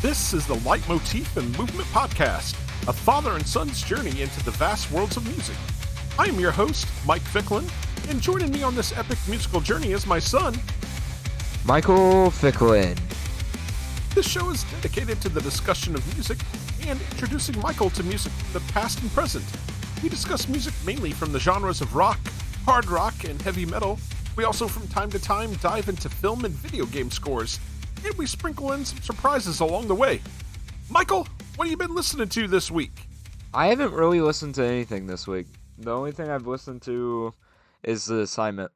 This is the Leitmotif and Movement Podcast, a father and son's journey into the vast worlds of music. I am your host, Mike Ficklin, and joining me on this epic musical journey is my son, Michael Ficklin. This show is dedicated to the discussion of music and introducing Michael to music from the past and present. We discuss music mainly from the genres of rock, hard rock, and heavy metal. We also from time to time dive into film and video game scores, and we sprinkle in some surprises along the way. Michael, what have you been listening to this week? I haven't really listened to anything this week. The only thing I've listened to is The Assignment.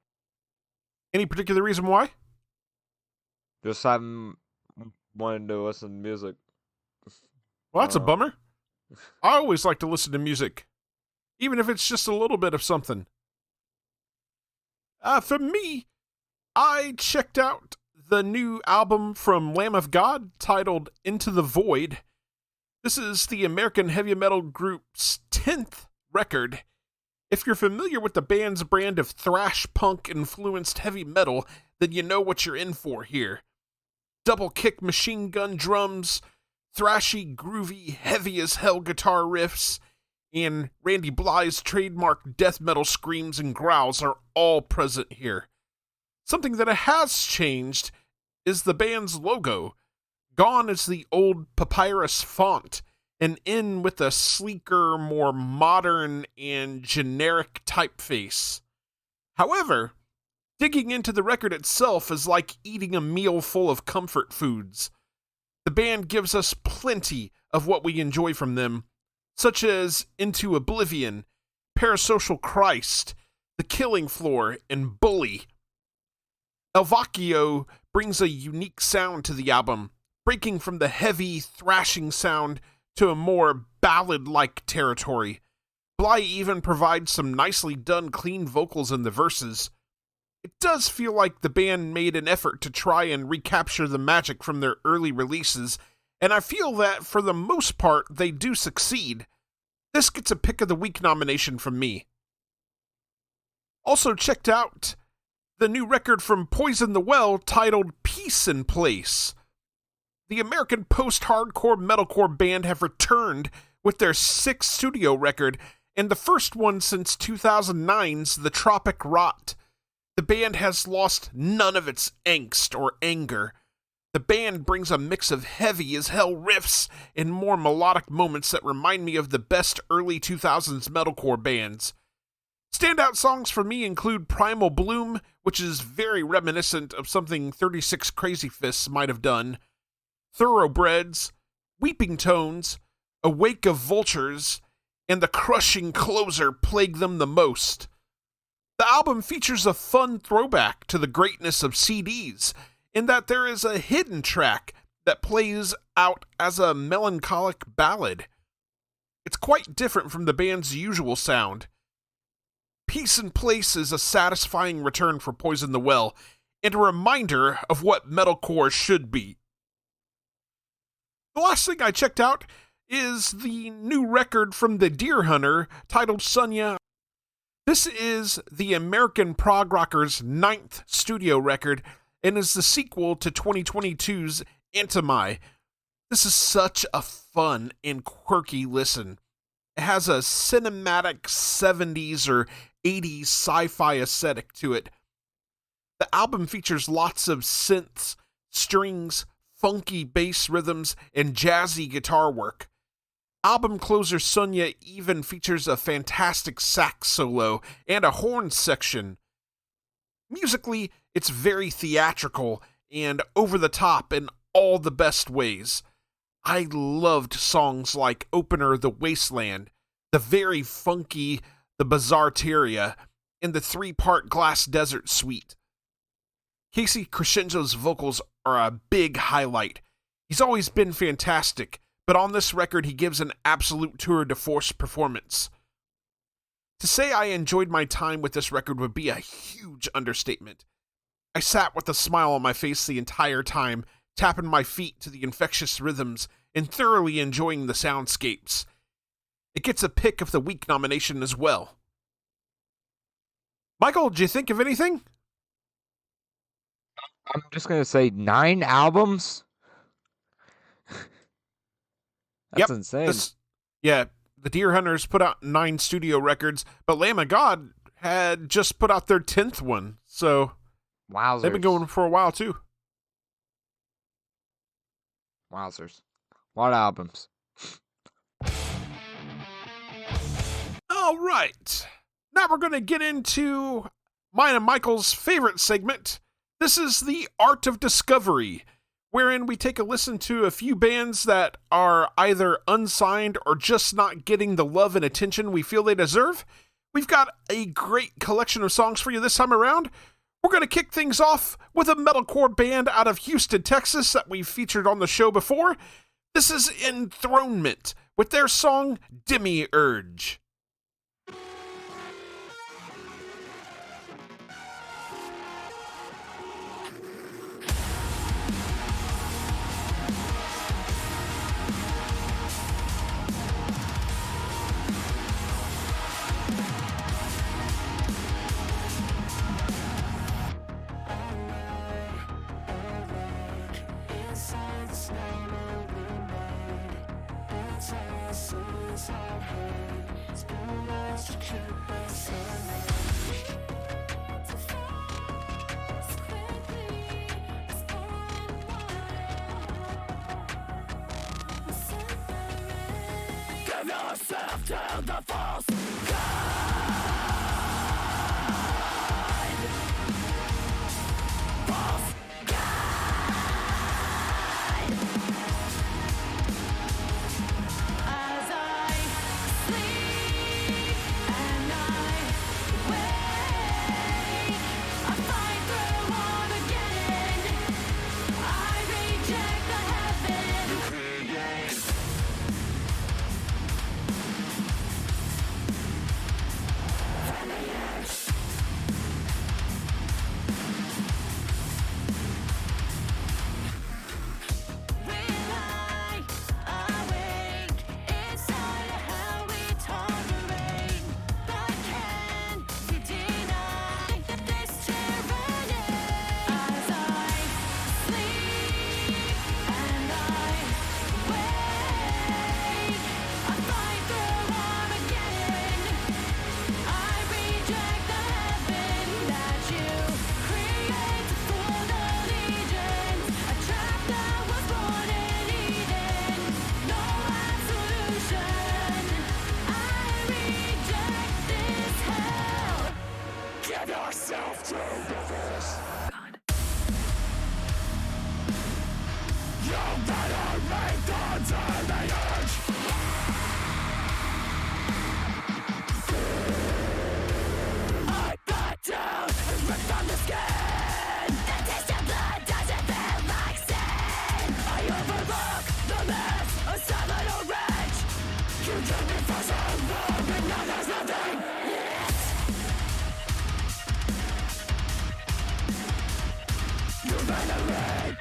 Any particular reason why? Just haven't wanted to listen to music. Well, that's a bummer. I always like to listen to music, even if it's just a little bit of something. For me, I checked out the new album from Lamb of God titled Into the Void. This is the American heavy metal group's 10th record. If you're familiar with the band's brand of thrash punk-influenced heavy metal, then you know what you're in for here. Double kick machine gun drums, thrashy, groovy, heavy-as-hell guitar riffs, and Randy Blythe's trademark death metal screams and growls are all present here. Something that has changed is the band's logo. Gone is the old papyrus font, and in with a sleeker, more modern and generic typeface. However, digging into the record itself is like eating a meal full of comfort foods. The band gives us plenty of what we enjoy from them, such as Into Oblivion, Parasocial Christ, The Killing Floor, and Bully. El Vacchio brings a unique sound to the album, breaking from the heavy, thrashing sound to a more ballad-like territory. Bly even provides some nicely done clean vocals in the verses. It does feel like the band made an effort to try and recapture the magic from their early releases, and I feel that for the most part they do succeed. This gets a Pick of the Week nomination from me. Also checked out the new record from Poison the Well titled Peace in Place. The American post-hardcore metalcore band have returned with their 6th studio record, and the first one since 2009's The Tropic Rot. The band has lost none of its angst or anger. The band brings a mix of heavy-as-hell riffs and more melodic moments that remind me of the best early 2000s metalcore bands. Standout songs for me include Primal Bloom, which is very reminiscent of something 36 Crazy Fists might have done, Thoroughbreds, Weeping Tones, A Wake of Vultures, and the crushing closer Plague Them the Most. The album features a fun throwback to the greatness of CDs, in that there is a hidden track that plays out as a melancholic ballad. It's quite different from the band's usual sound. Peace in Place is a satisfying return for Poison the Well, and a reminder of what metalcore should be. The last thing I checked out is the new record from the Deer Hunter titled Sonya. This is the American prog rockers' 9th studio record and is the sequel to 2022's Antimai. This is such a fun and quirky listen. It has a cinematic 70s or 80s sci-fi aesthetic to it. The album features lots of synths, strings, funky bass rhythms, and jazzy guitar work. Album closer Sonya even features a fantastic sax solo and a horn section. Musically, it's very theatrical and over the top in all the best ways. I loved songs like Opener The Wasteland, the very funky The Bizarteria, and the 3-part Glass Desert Suite. Casey Crescenzo's vocals are a big highlight. He's always been fantastic, but on this record he gives an absolute tour de force performance. To say I enjoyed my time with this record would be a huge understatement. I sat with a smile on my face the entire time, tapping my feet to the infectious rhythms and thoroughly enjoying the soundscapes. It gets a Pick of the Week nomination as well. Michael, did you think of anything? I'm just going to say 9 albums? That's insane. Yeah, the Deer Hunters put out 9 studio records, but Lamb of God had just put out their 10th one. So Wowzers. they've been going for a while too. Wowzers. What albums? All right. Now we're going to get into mine and Michael's favorite segment. This is the Art of Discovery, wherein we take a listen to a few bands that are either unsigned or just not getting the love and attention we feel they deserve. We've got a great collection of songs for you this time around. We're going to kick things off with a metalcore band out of Houston, Texas that we've featured on the show before. This is Enthronement with their song Demiurge. Give yourself to the false God. False God. As I sleep and I wake, I fight through Armageddon. I reject the heaven you create. Give yourself to the force. God. You better make the demiurge. I back down and rip from the skin. The taste of blood doesn't feel like sin. I overlook the mess, a seminal wrench. You took me for so long and now there's nothing left. You venerate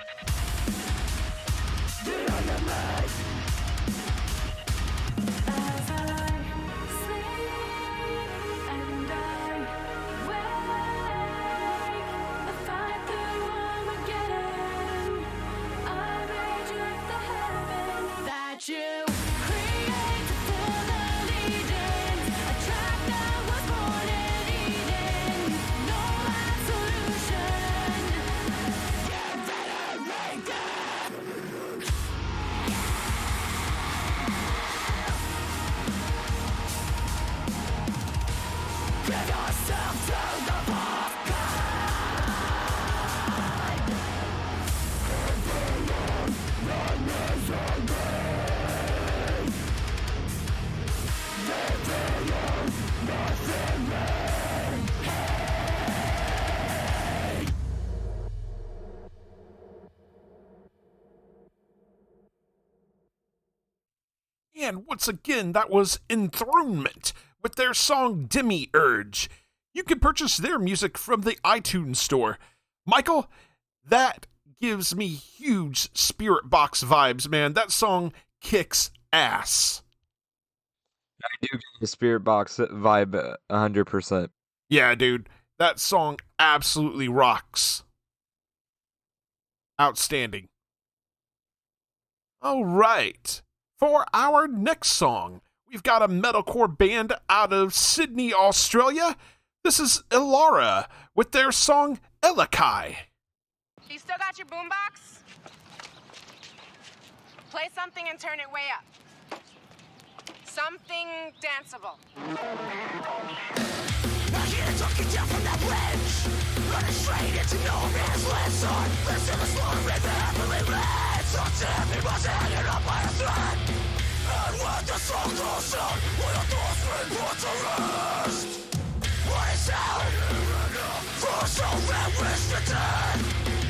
the enemy. As I sleep and I wake, I fight through Armageddon. I reject the heaven that you create for the legions. A trap that was born in Eden. No absolution. You venerate death. Give yourself to the false God. And once again, that was Enthronement with their song Demiurge. You can purchase their music from the iTunes store. Michael, that gives me huge Spirit Box vibes, man. That song kicks ass. I do get the Spirit Box vibe 100%. Yeah, dude, that song absolutely rocks. Outstanding. All right. For our next song, we've got a metalcore band out of Sydney, Australia. This is Ilara with their song Elakai. You still got your boombox? Play something and turn it way up. Something danceable. Now here to get down from that ledge, running straight into no man's land, son. Listen to slow rhythm heavily red. So damn it was hanging up by a thread. And when the song goes out, will your thoughts bring put to rest? What is out? For so red wish the dead.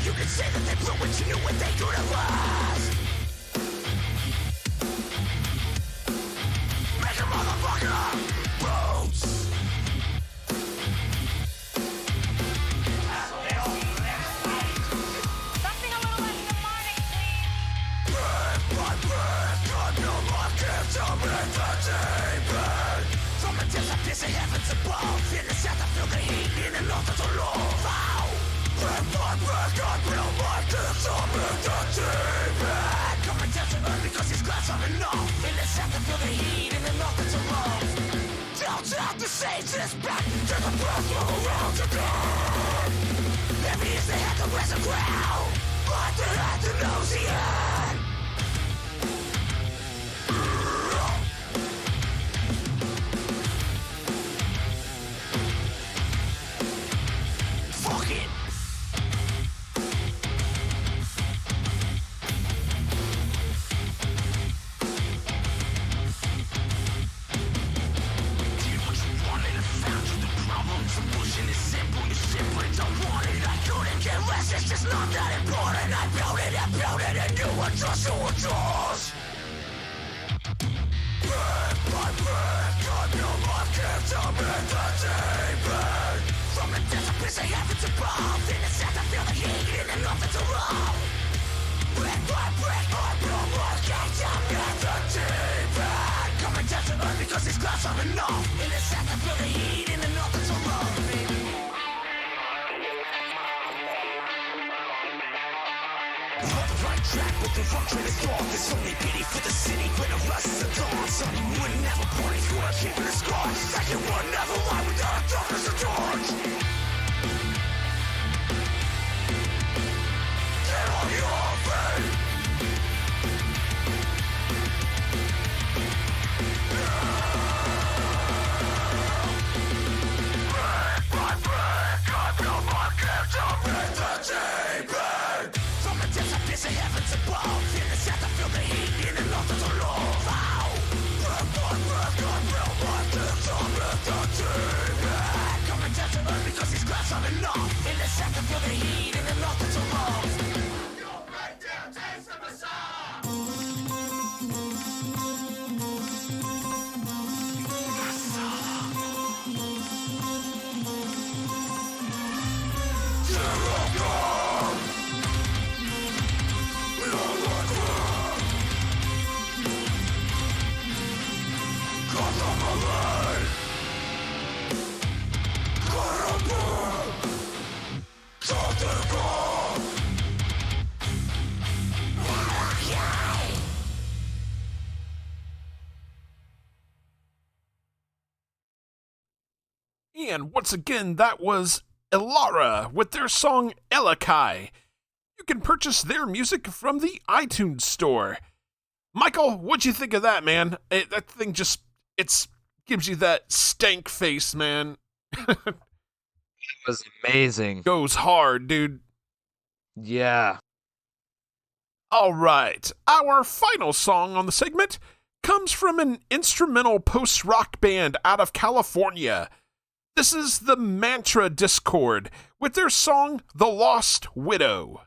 You can say that they blew what you knew when they couldn't last. Make a motherfucker boots. Something a little less demonic, please. Breath by breath, God no more gives to me the deep end. From a desert busy heavens above, in the south I feel the heat in the north of the love. Wow! Breath by breath, God no more gives to me the deep end. Coming down to earth because his glass are enough. In the south I feel the heat in the north of the love. Don't have to say this back to the breath all around again. Maybe it's the head that wears the ground, but the head that knows the end. Fuck it. Did what you wanted and found you the problem. Solution is simple, you simply don't want it. I couldn't care less, it's just not that important. I built it and you were just who it was. Breath by breath, God no more gives to me the deep end. From the desert place I heavens above, in the south I feel the heat, in the north it's a love. Breath by breath, God no more gives to me the deep end. Coming down to earth because these clouds are enough. In the south I feel the heat, in the north it's a love, baby. On the right track, but the wrong train is gone. There's only pity for the city when the rest is gone. Son, you would never point if you were keeping the scars. Like you would never lie without a darkness of torch. Get on your feet. Breath by breath, God will not give to me the deep end. From the desert busy heavens above, in the south I feel the heat, in the north it's a love. Ow! Breath by breath, God will not give to me the deep end. Coming down to earth because these clouds are enough. In the south I feel the heat, in the north it's a love. You'll break down, taste of the sun. And once again, that was Ilara with their song Elakai. You can purchase their music from the iTunes store. Michael, what'd you think of that, man? That thing just, gives you that stank face, man. It was amazing. Goes hard, dude. Yeah. All right, our final song on the segment comes from an instrumental post-rock band out of California. This is the Mantra Discord with their song The Lost Widow.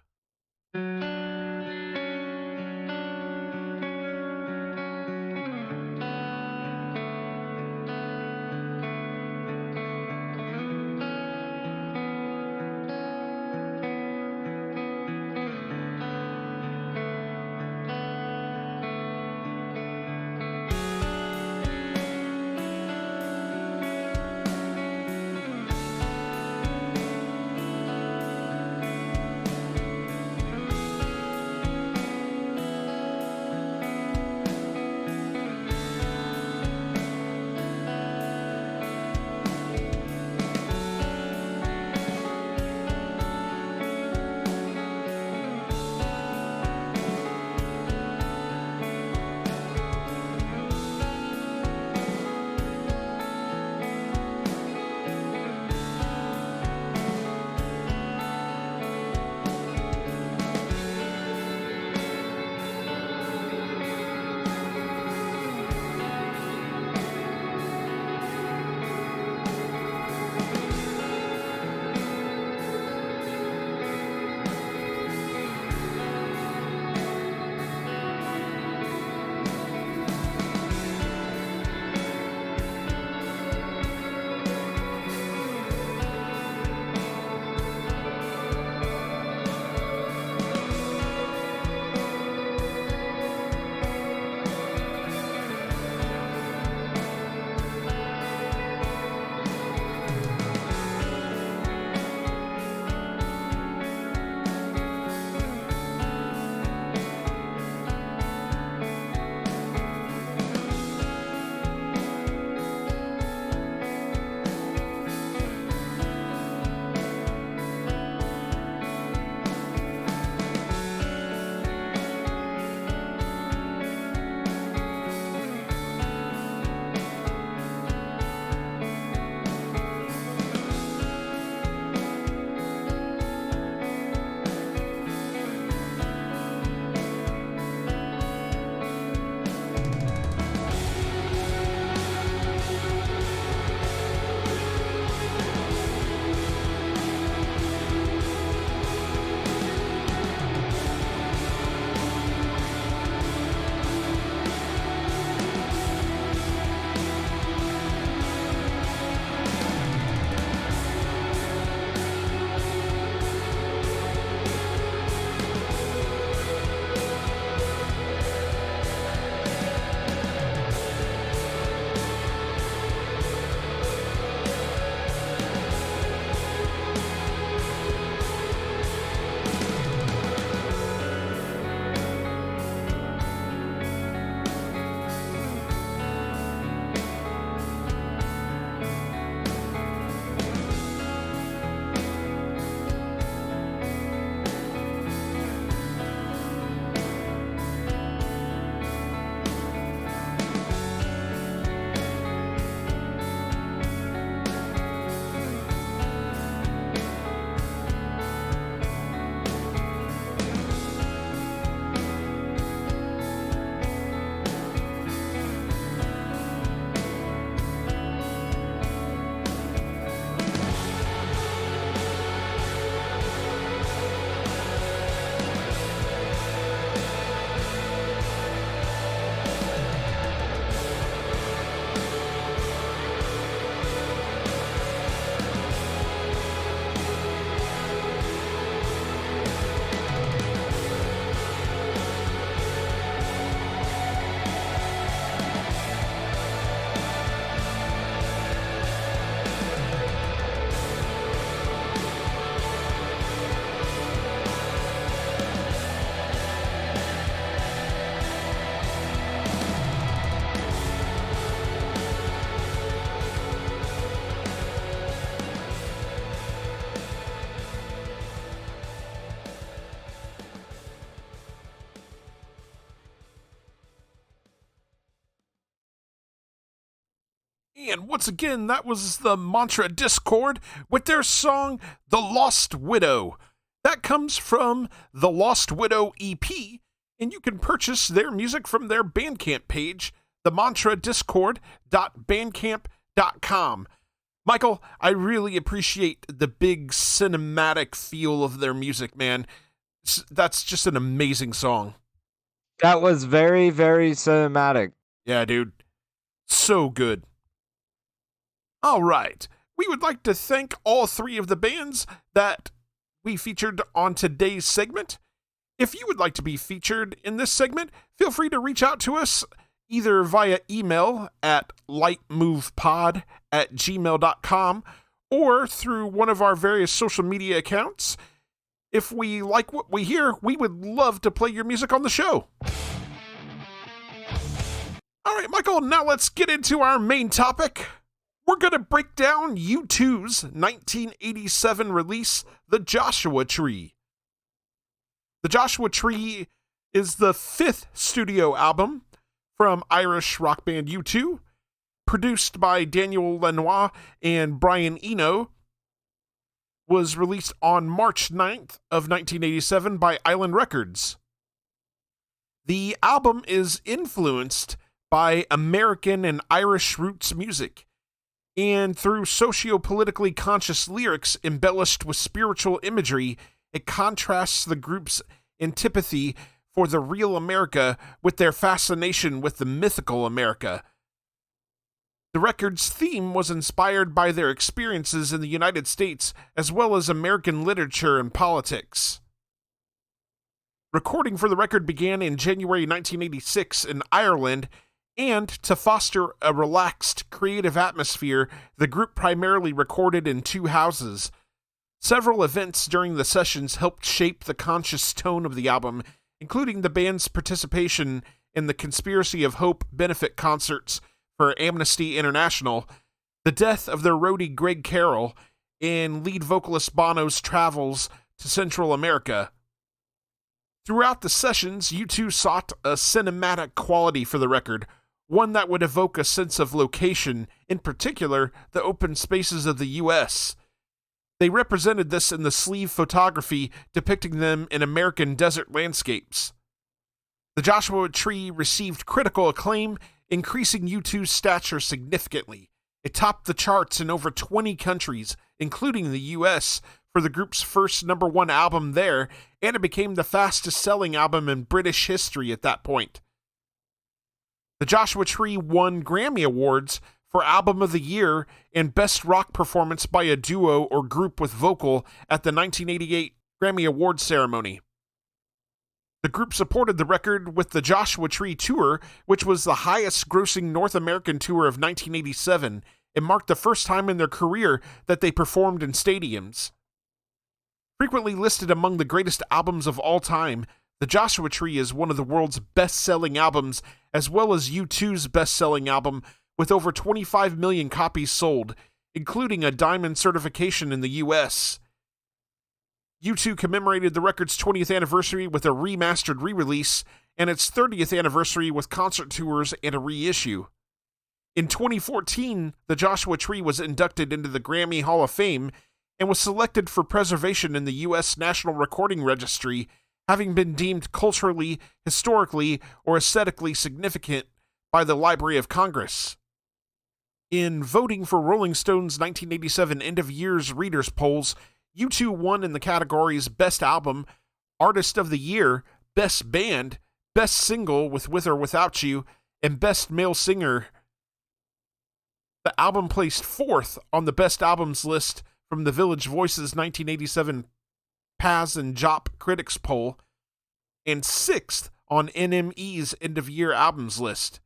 And once again, that was the Mantra Discord with their song, The Lost Widow. That comes from the Lost Widow EP, and you can purchase their music from their Bandcamp page, themantradiscord.bandcamp.com. Michael, I really appreciate the big cinematic feel of their music, man. That's just an amazing song. That was very, very cinematic. Yeah, dude. So good. All right. We would like to thank all three of the bands that we featured on today's segment. If you would like to be featured in this segment, feel free to reach out to us either via email at lightmovepod@gmail.com or through one of our various social media accounts. If we like what we hear, we would love to play your music on the show. All right, Michael, now let's get into our main topic. We're going to break down U2's 1987 release, The Joshua Tree. The Joshua Tree is the fifth studio album from Irish rock band U2, produced by Daniel Lanois and Brian Eno, was released on March 9th of 1987 by Island Records. The album is influenced by American and Irish roots music, and through socio-politically conscious lyrics embellished with spiritual imagery, it contrasts the group's antipathy for the real America with their fascination with the mythical America. The record's theme was inspired by their experiences in the United States as well as American literature and politics. Recording for the record began in January 1986 in Ireland, and to foster a relaxed, creative atmosphere, the group primarily recorded in two houses. Several events during the sessions helped shape the conscious tone of the album, including the band's participation in the Conspiracy of Hope benefit concerts for Amnesty International, the death of their roadie Greg Carroll, and lead vocalist Bono's travels to Central America. Throughout the sessions, U2 sought a cinematic quality for the record, one that would evoke a sense of location, in particular, the open spaces of the U.S. They represented this in the sleeve photography depicting them in American desert landscapes. The Joshua Tree received critical acclaim, increasing U2's stature significantly. It topped the charts in over 20 countries, including the U.S., for the group's first #1 album there, and it became the fastest-selling album in British history at that point. The Joshua Tree won Grammy Awards for Album of the Year and Best Rock Performance by a Duo or Group with Vocal at the 1988 Grammy Awards ceremony. The group supported the record with the Joshua Tree Tour, which was the highest-grossing North American tour of 1987, and marked the first time in their career that they performed in stadiums. Frequently listed among the greatest albums of all time, The Joshua Tree is one of the world's best-selling albums, as well as U2's best-selling album, with over 25 million copies sold, including a diamond certification in the U.S. U2 commemorated the record's 20th anniversary with a remastered re-release, and its 30th anniversary with concert tours and a reissue. In 2014, The Joshua Tree was inducted into the Grammy Hall of Fame and was selected for preservation in the U.S. National Recording Registry, having been deemed culturally, historically, or aesthetically significant by the Library of Congress. In voting for Rolling Stone's 1987 end-of-year's readers' polls, U2 won in the categories Best Album, Artist of the Year, Best Band, Best Single with or Without You, and Best Male Singer. The album placed 4th on the Best Albums list from the Village Voice's 1987 Paz and Jop Critics Poll, and 6th on NME's End-of-Year Albums list.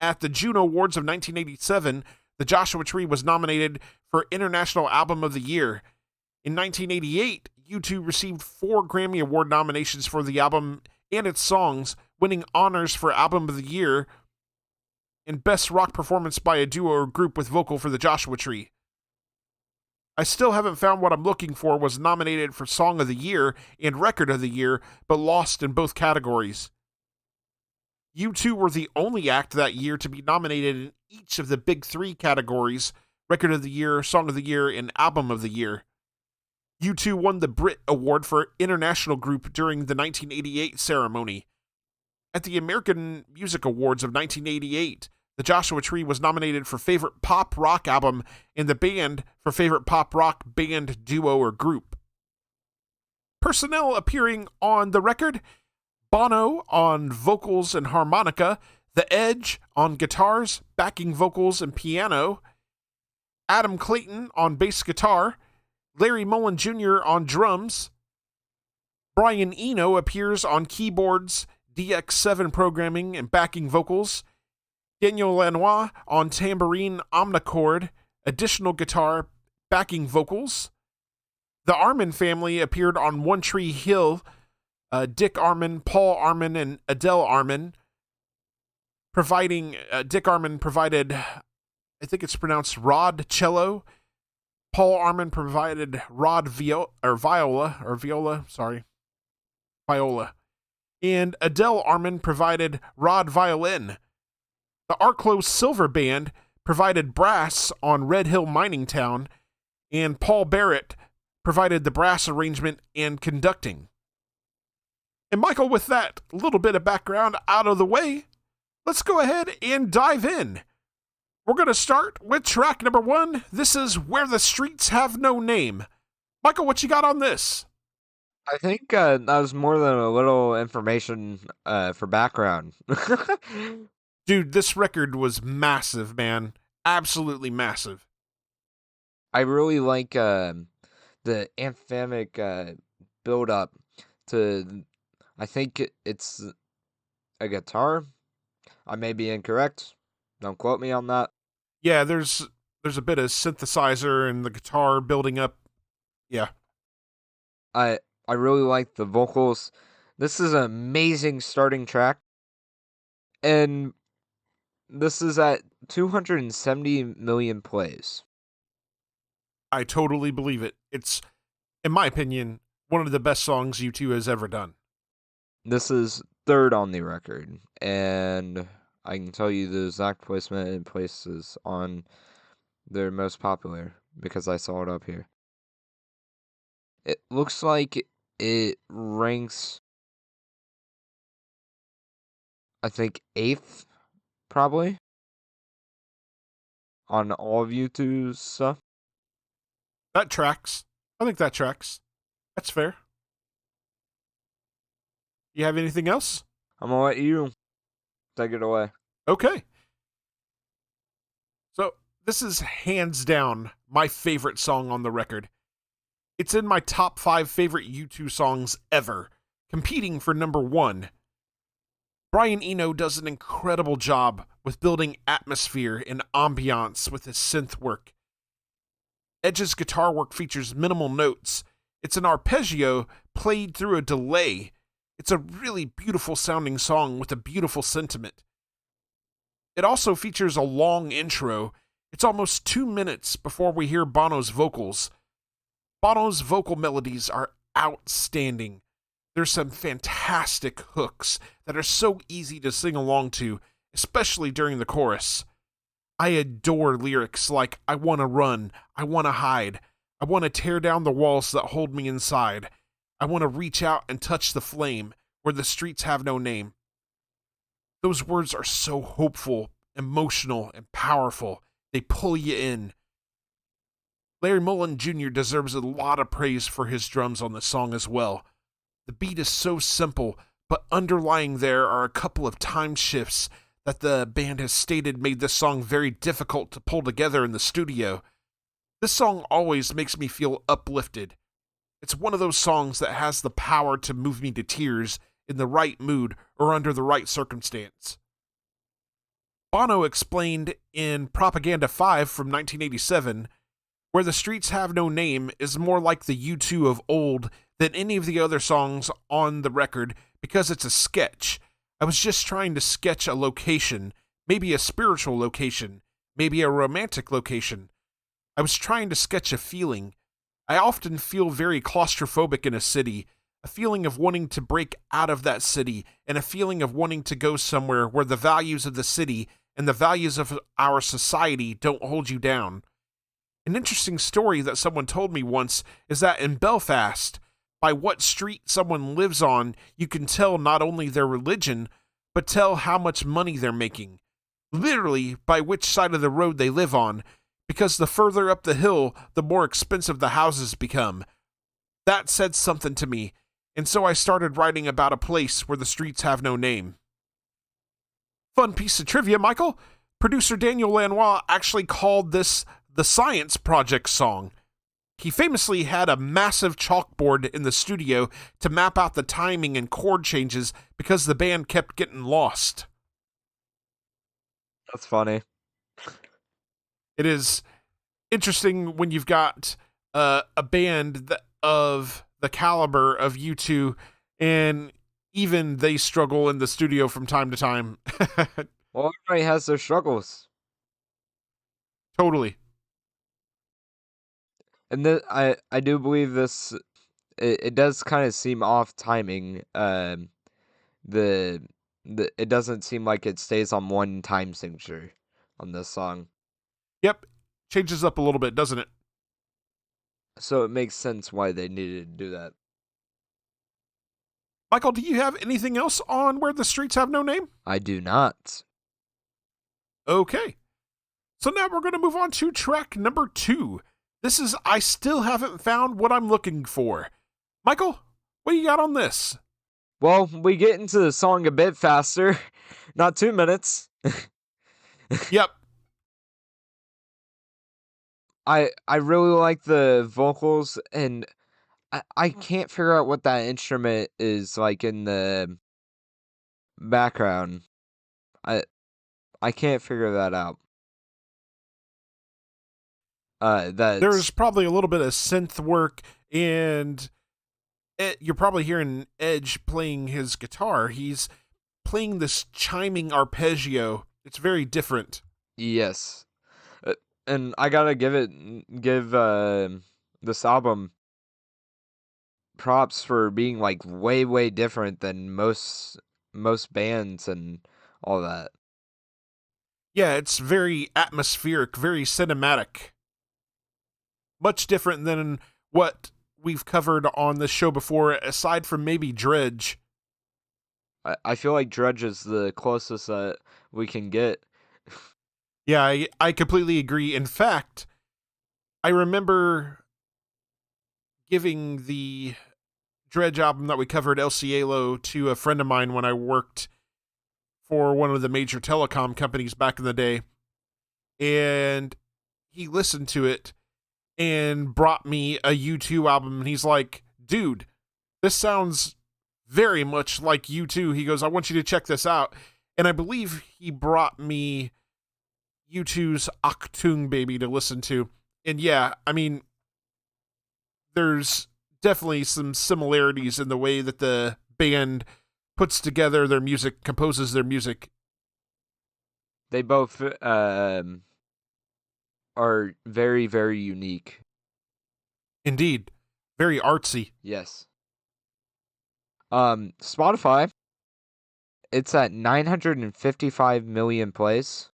At the Juno Awards of 1987, The Joshua Tree was nominated for International Album of the Year. In 1988, U2 received 4 Grammy Award nominations for the album and its songs, winning honors for Album of the Year and Best Rock Performance by a Duo or Group with Vocal for The Joshua Tree. I Still Haven't Found What I'm Looking For was nominated for Song of the Year and Record of the Year, but lost in both categories. U2 were the only act that year to be nominated in each of the big three categories: Record of the Year, Song of the Year, and Album of the Year. U2 won the Brit Award for International Group during the 1988 ceremony. At the American Music Awards of 1988, the Joshua Tree was nominated for Favorite Pop Rock Album and the band for Favorite Pop Rock Band, Duo, or Group. Personnel appearing on the record: Bono on vocals and harmonica, The Edge on guitars, backing vocals, and piano, Adam Clayton on bass guitar, Larry Mullen Jr. on drums, Brian Eno appears on keyboards, DX7 programming, and backing vocals, Daniel Lanois on tambourine, omnichord, additional guitar, backing vocals. The Armin family appeared on One Tree Hill, Dick Armin, Paul Armin, and Adele Armin. Dick Armin provided, I think it's pronounced Rod cello. Paul Armin provided viola. And Adele Armin provided Rod violin. The Arklow Silver Band provided brass on Red Hill Mining Town, and Paul Barrett provided the brass arrangement and conducting. And Michael, with that little bit of background out of the way, let's go ahead and dive in. We're going to start with track number 1. This is Where the Streets Have No Name. Michael, what you got on this? I think that was more than a little information for background. Dude, this record was massive, man. Absolutely massive. I really like the anthemic build-up to, I think it's a guitar. I may be incorrect. Don't quote me on that. Yeah, there's a bit of synthesizer and the guitar building up. Yeah. I really like the vocals. This is an amazing starting track. And this is at 270 million plays. I totally believe it. It's, in my opinion, one of the best songs U2 has ever done. This is third on the record, and I can tell you the exact placement it places on their most popular, because I saw it up here. It looks like it ranks, I think, 8th, probably, on all of U2's stuff. That tracks. I think that tracks. That's fair. You have anything else? I'm gonna let you take it away. Okay. So, this is hands down my favorite song on the record. It's in my top 5 favorite U2 songs ever, competing for number 1. Brian Eno does an incredible job with building atmosphere and ambiance with his synth work. Edge's guitar work features minimal notes. It's an arpeggio played through a delay. It's a really beautiful sounding song with a beautiful sentiment. It also features a long intro. It's almost 2 minutes before we hear Bono's vocals. Bono's vocal melodies are outstanding. There's some fantastic hooks that are so easy to sing along to, especially during the chorus. I adore lyrics like, I want to run, I want to hide, I want to tear down the walls that hold me inside, I want to reach out and touch the flame where the streets have no name. Those words are so hopeful, emotional, and powerful. They pull you in. Larry Mullen Jr. deserves a lot of praise for his drums on this song as well. The beat is so simple, but underlying there are a couple of time shifts that the band has stated made this song very difficult to pull together in the studio. This song always makes me feel uplifted. It's one of those songs that has the power to move me to tears in the right mood or under the right circumstance. Bono explained in Propaganda 5 from 1987, Where the Streets Have No Name is more like the U2 of old than any of the other songs on the record because it's a sketch. I was just trying to sketch a location, maybe a spiritual location, maybe a romantic location. I was trying to sketch a feeling. I often feel very claustrophobic in a city, a feeling of wanting to break out of that city, and a feeling of wanting to go somewhere where the values of the city and the values of our society don't hold you down. An interesting story that someone told me once is that in Belfast, by what street someone lives on, you can tell not only their religion, but tell how much money they're making. Literally, by which side of the road they live on, because the further up the hill, the more expensive the houses become. That said something to me, and so I started writing about a place where the streets have no name. Fun piece of trivia, Michael. Producer Daniel Lanois actually called this the Science Project song. He famously had a massive chalkboard in the studio to map out the timing and chord changes because the band kept getting lost. That's funny. It is interesting when you've got a band of the caliber of U2, and even they struggle in the studio from time to time. Well, everybody has their struggles. Totally. And I do believe this, it does kind of seem off timing. The it doesn't seem like it stays on one time signature on this song. Yep. Changes up a little bit, doesn't it? So it makes sense why they needed to do that. Michael, do you have anything else on Where the Streets Have No Name? I do not. Okay. So now we're going to move on to track number 2. This is I Still Haven't Found What I'm Looking For. Michael, what you got on this? Well, we get into the song a bit faster. Not 2 minutes. Yep. I really like the vocals, and I can't figure out what that instrument is like in the background. I can't figure that out. There's probably a little bit of synth work, and you're probably hearing Edge playing his guitar. He's playing this chiming arpeggio. It's very different. Yes. And I gotta give this album props for being like way different than most bands and all that. Yeah, it's very atmospheric, very cinematic. Much different than what we've covered on this show before, aside from maybe Dredge. I feel like Dredge is the closest that we can get. Yeah, I completely agree. In fact, I remember giving the Dredge album that we covered, El Cielo, to a friend of mine when I worked for one of the major telecom companies back in the day. And he listened to it and brought me a U2 album. And he's like, dude, this sounds very much like U2. He goes, I want you to check this out. And I believe he brought me U2's Achtung Baby to listen to. And yeah, I mean, there's definitely some similarities in the way that the band puts together their music, composes their music. They both are very unique. Indeed. Very artsy. Yes. Spotify, it's at 955 million plays,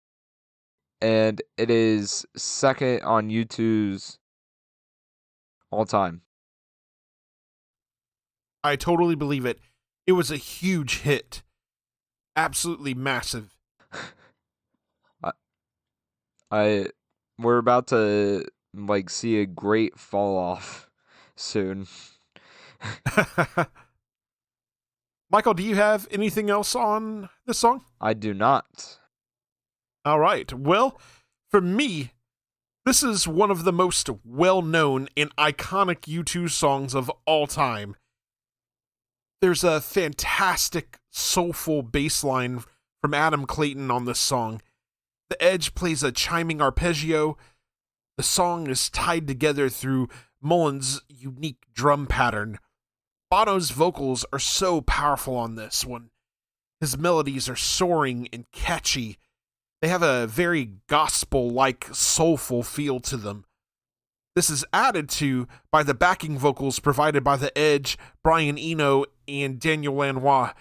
and it is second on U2's all time. I totally believe it. It was a huge hit. Absolutely massive. We're about to like see a great fall off soon. Michael, do you have anything else on this song? I do not. All right. Well, for me, this is one of the most well-known and iconic U2 songs of all time. There's a fantastic, soulful bass line from Adam Clayton on this song. The Edge plays a chiming arpeggio. The song is tied together through Mullen's unique drum pattern. Bono's vocals are so powerful on this one. His melodies are soaring and catchy. They have a very gospel-like, soulful feel to them. This is added to by the backing vocals provided by The Edge, Brian Eno, and Daniel Lanois.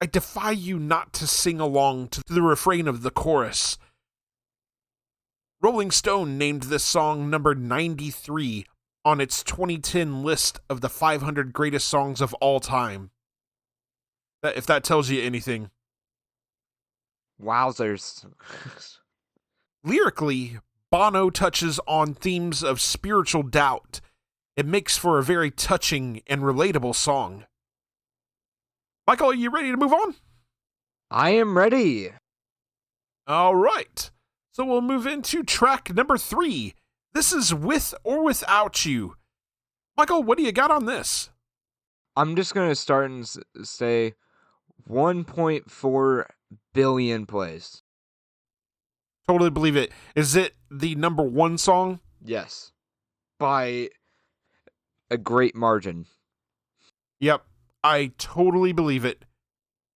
I defy you not to sing along to the refrain of the chorus. Rolling Stone named this song number 93 on its 2010 list of the 500 greatest songs of all time. If that tells you anything. Wowzers. Lyrically, Bono touches on themes of spiritual doubt. It makes for a very touching and relatable song. Michael, are you ready to move on? I am ready. All right. So we'll move into track number 3. This is With or Without You. Michael, what do you got on this? I'm just going to start and say 1.4 billion plays. Totally believe it. Is it the number 1 song? Yes. By a great margin. Yep. I totally believe it.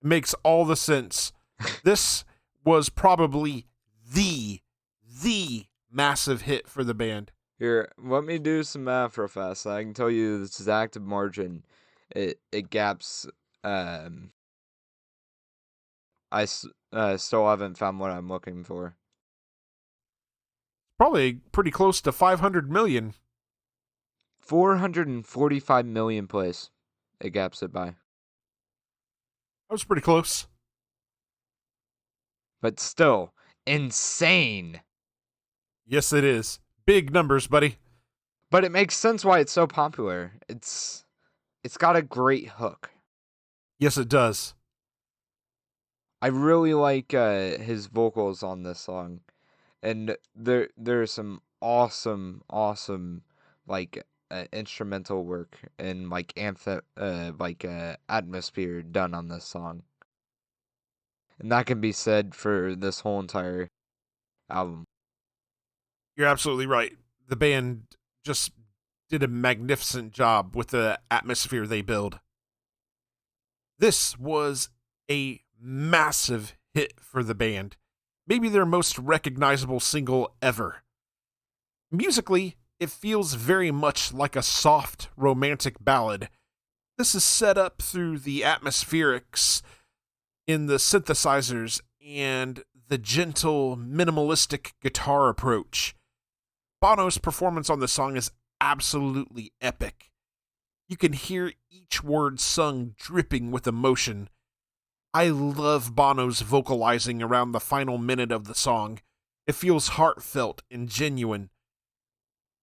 It makes all the sense. This was probably the massive hit for the band. Here, let me do some math real fast. I can tell you the exact margin. It gaps. I still haven't found what I'm looking for. Probably pretty close to 500 million. 445 million plays. It gaps it by. That was pretty close. But still, insane. Yes, it is. Big numbers, buddy. But it makes sense why it's so popular. It's got a great hook. Yes, it does. I really like his vocals on this song, and there's some awesome like instrumental work and like atmosphere done on this song, and that can be said for this whole entire album. You're absolutely right. The band just did a magnificent job with the atmosphere they build. This was a massive hit for the band. Maybe their most recognizable single ever. Musically, it feels very much like a soft, romantic ballad. This is set up through the atmospherics in the synthesizers and the gentle, minimalistic guitar approach. Bono's performance on the song is absolutely epic. You can hear each word sung dripping with emotion. I love Bono's vocalizing around the final minute of the song. It feels heartfelt and genuine.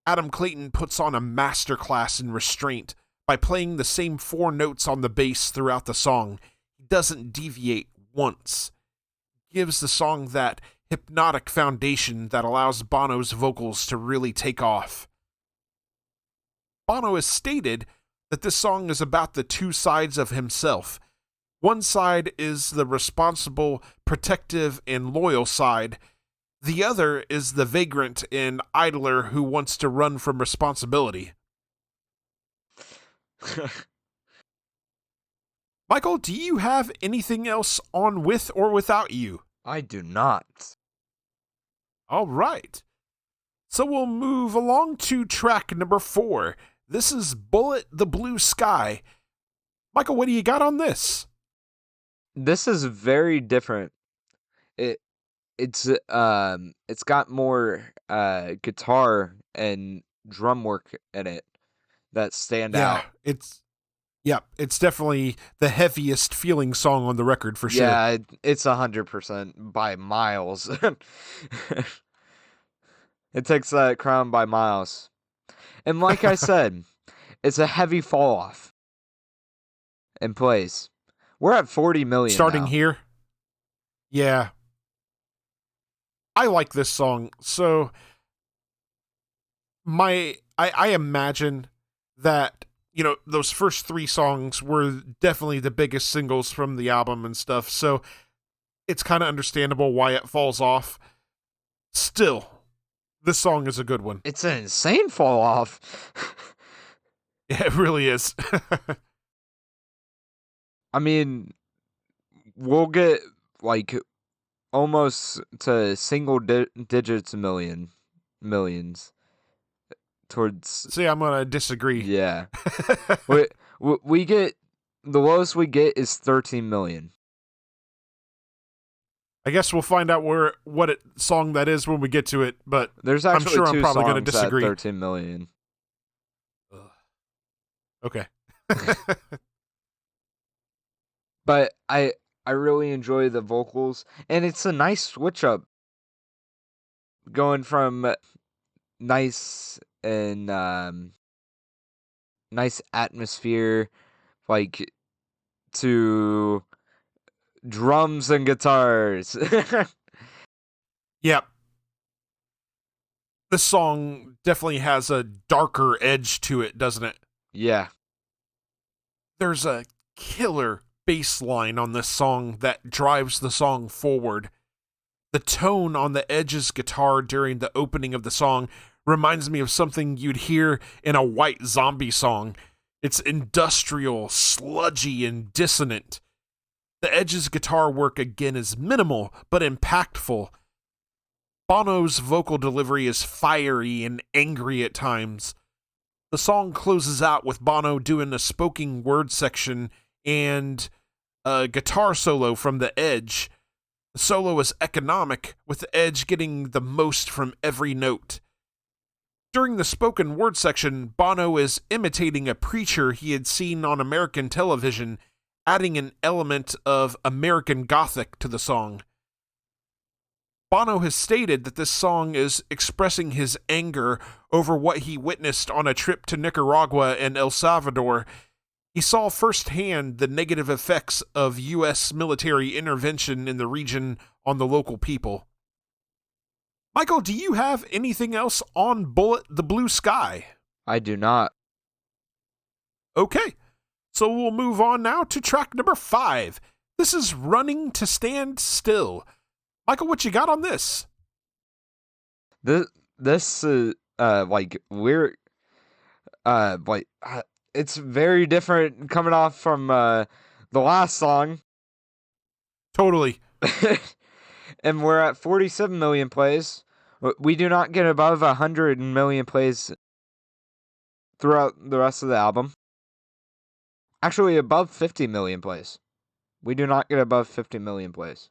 Adam Clayton puts on a masterclass in restraint by playing the same 4 notes on the bass throughout the song. He doesn't deviate once. Gives the song that hypnotic foundation that allows Bono's vocals to really take off. Bono has stated that this song is about the 2 sides of himself. One side is the responsible, protective, and loyal side. The other is the vagrant and idler who wants to run from responsibility. Michael, do you have anything else on With or Without You? I do not. All right. So we'll move along to track number 4. This is Bullet the Blue Sky. Michael, what do you got on this? This is very different. It's got more guitar and drum work in it that stand out. It's definitely the heaviest feeling song on the record for sure. Yeah, it's 100% by miles. It takes that crown by miles. And like I said, it's a heavy fall off in plays. We're at 40 million Starting now. here. Yeah. I like this song. So I imagine that, you know, those first 3 songs were definitely the biggest singles from the album and stuff. So it's kind of understandable why it falls off. Still, this song is a good one. It's an insane fall off. Yeah, it really is. I mean, we'll get like almost to single digits millions towards. See, I'm going to disagree. Yeah. we get, the lowest we get is 13 million. I guess we'll find out what song that is when we get to it, but There's I'm actually sure I'm two probably going to songs at disagree. 13 million. Okay. But I really enjoy the vocals, and it's a nice switch up going from nice and nice atmosphere like to drums and guitars. Yep. This song definitely has a darker edge to it, doesn't it? Yeah. There's a killer bass line on this song that drives the song forward. The tone on the Edge's guitar during the opening of the song reminds me of something you'd hear in a White Zombie song. It's industrial, sludgy, and dissonant. The Edge's guitar work again is minimal, but impactful. Bono's vocal delivery is fiery and angry at times. The song closes out with Bono doing a spoken word section and a guitar solo from the Edge. The solo is economic, with the Edge getting the most from every note. During the spoken word section, Bono is imitating a preacher he had seen on American television, adding an element of American Gothic to the song. Bono has stated that this song is expressing his anger over what he witnessed on a trip to Nicaragua and El Salvador. He saw firsthand the negative effects of U.S. military intervention in the region on the local people. Michael, do you have anything else on Bullet the Blue Sky? I do not. Okay, so we'll move on now to track number 5. This is Running to Stand Still. Michael, what you got on this? This is like we're like it's very different coming off from the last song. Totally. And we're at 47 million plays. We do not get above 100 million plays throughout the rest of the album. Actually, above 50 million plays. We do not get above 50 million plays.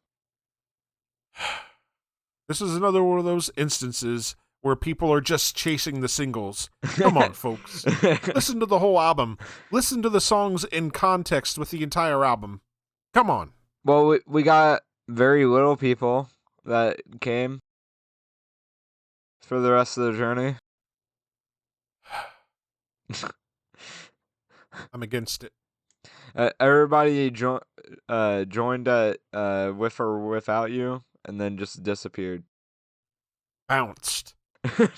This is another one of those instances where people are just chasing the singles. Come on, folks. Listen to the whole album. Listen to the songs in context with the entire album. Come on. Well, we got very little people that came for the rest of the journey. I'm against it. Everybody joined at With or Without You, and then just disappeared. Bounced. I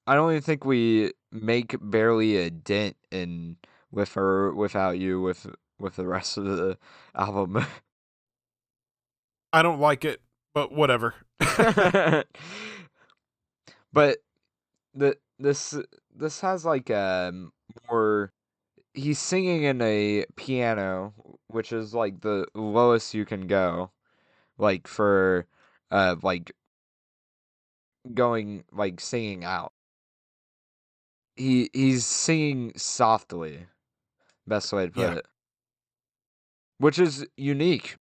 don't even think we make barely a dent in With or Without You with the rest of the album. I don't like it, but whatever. But this has like more. He's singing in a piano, which is like the lowest you can go, like for like going like singing out. He's singing softly, best way to put it, which is unique.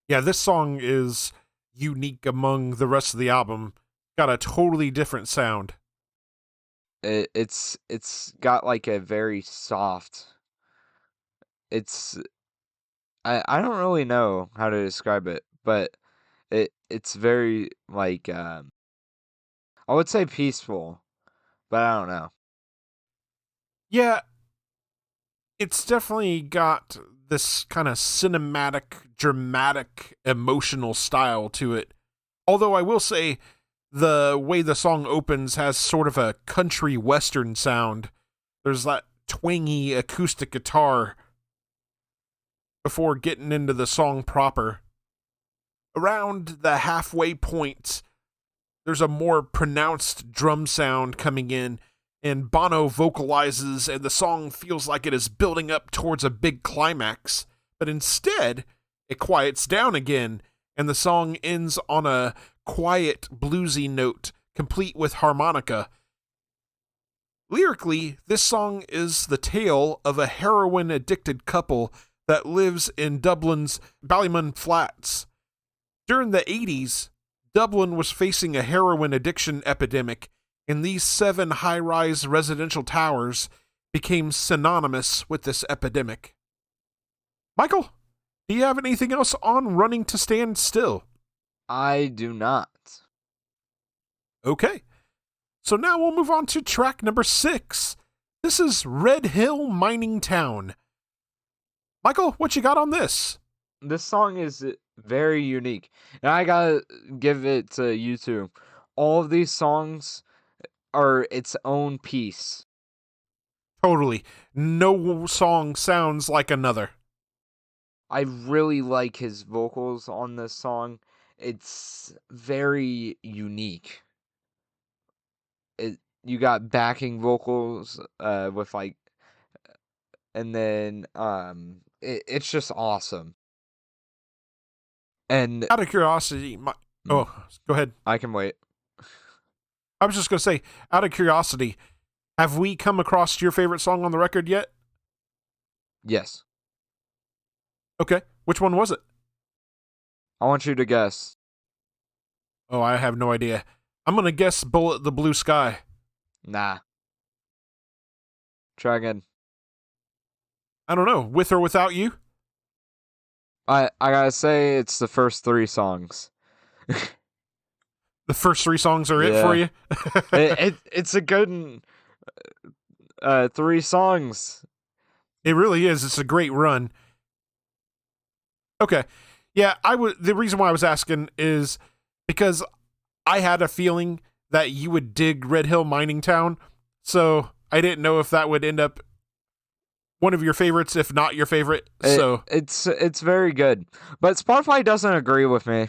Yeah, this song is unique among the rest of the album. Got a totally different sound. It's got like a very soft. I don't really know how to describe it, but it's very like I would say peaceful, but I don't know. Yeah, it's definitely got this kind of cinematic, dramatic, emotional style to it. Although I will say the way the song opens has sort of a country western sound. There's that twangy acoustic guitar before getting into the song proper. Around the halfway point, there's a more pronounced drum sound coming in, and Bono vocalizes, and the song feels like it is building up towards a big climax. But instead, it quiets down again, and the song ends on a quiet, bluesy note, complete with harmonica. Lyrically, this song is the tale of a heroin-addicted couple that lives in Dublin's Ballymun Flats. During the 80s, Dublin was facing a heroin addiction epidemic, and these 7 high-rise residential towers became synonymous with this epidemic. Michael, do you have anything else on Running to Stand Still? I do not. Okay. So now we'll move on to track number 6. This is Red Hill Mining Town. Michael, what you got on this? This song is very unique. And I gotta give it to U2. All of these songs are its own piece. Totally. No song sounds like another. I really like his vocals on this song. It's very unique. You got backing vocals with like, and then it's just awesome. And Out of curiosity, go ahead. I can wait. I was just going to say, out of curiosity, have we come across your favorite song on the record yet? Yes. Okay. Which one was it? I want you to guess. Oh, I have no idea. I'm going to guess Bullet the Blue Sky. Nah. Try again. I don't know. With or Without You? I gotta say it's the first 3 songs. The first 3 songs are it Yeah. for you? It's a good 3 songs. It really is. It's a great run. Okay. Yeah, the reason why I was asking is because I had a feeling that you would dig Red Hill Mining Town, so I didn't know if that would end up one of your favorites, if not your favorite. It's very good, but Spotify doesn't agree with me.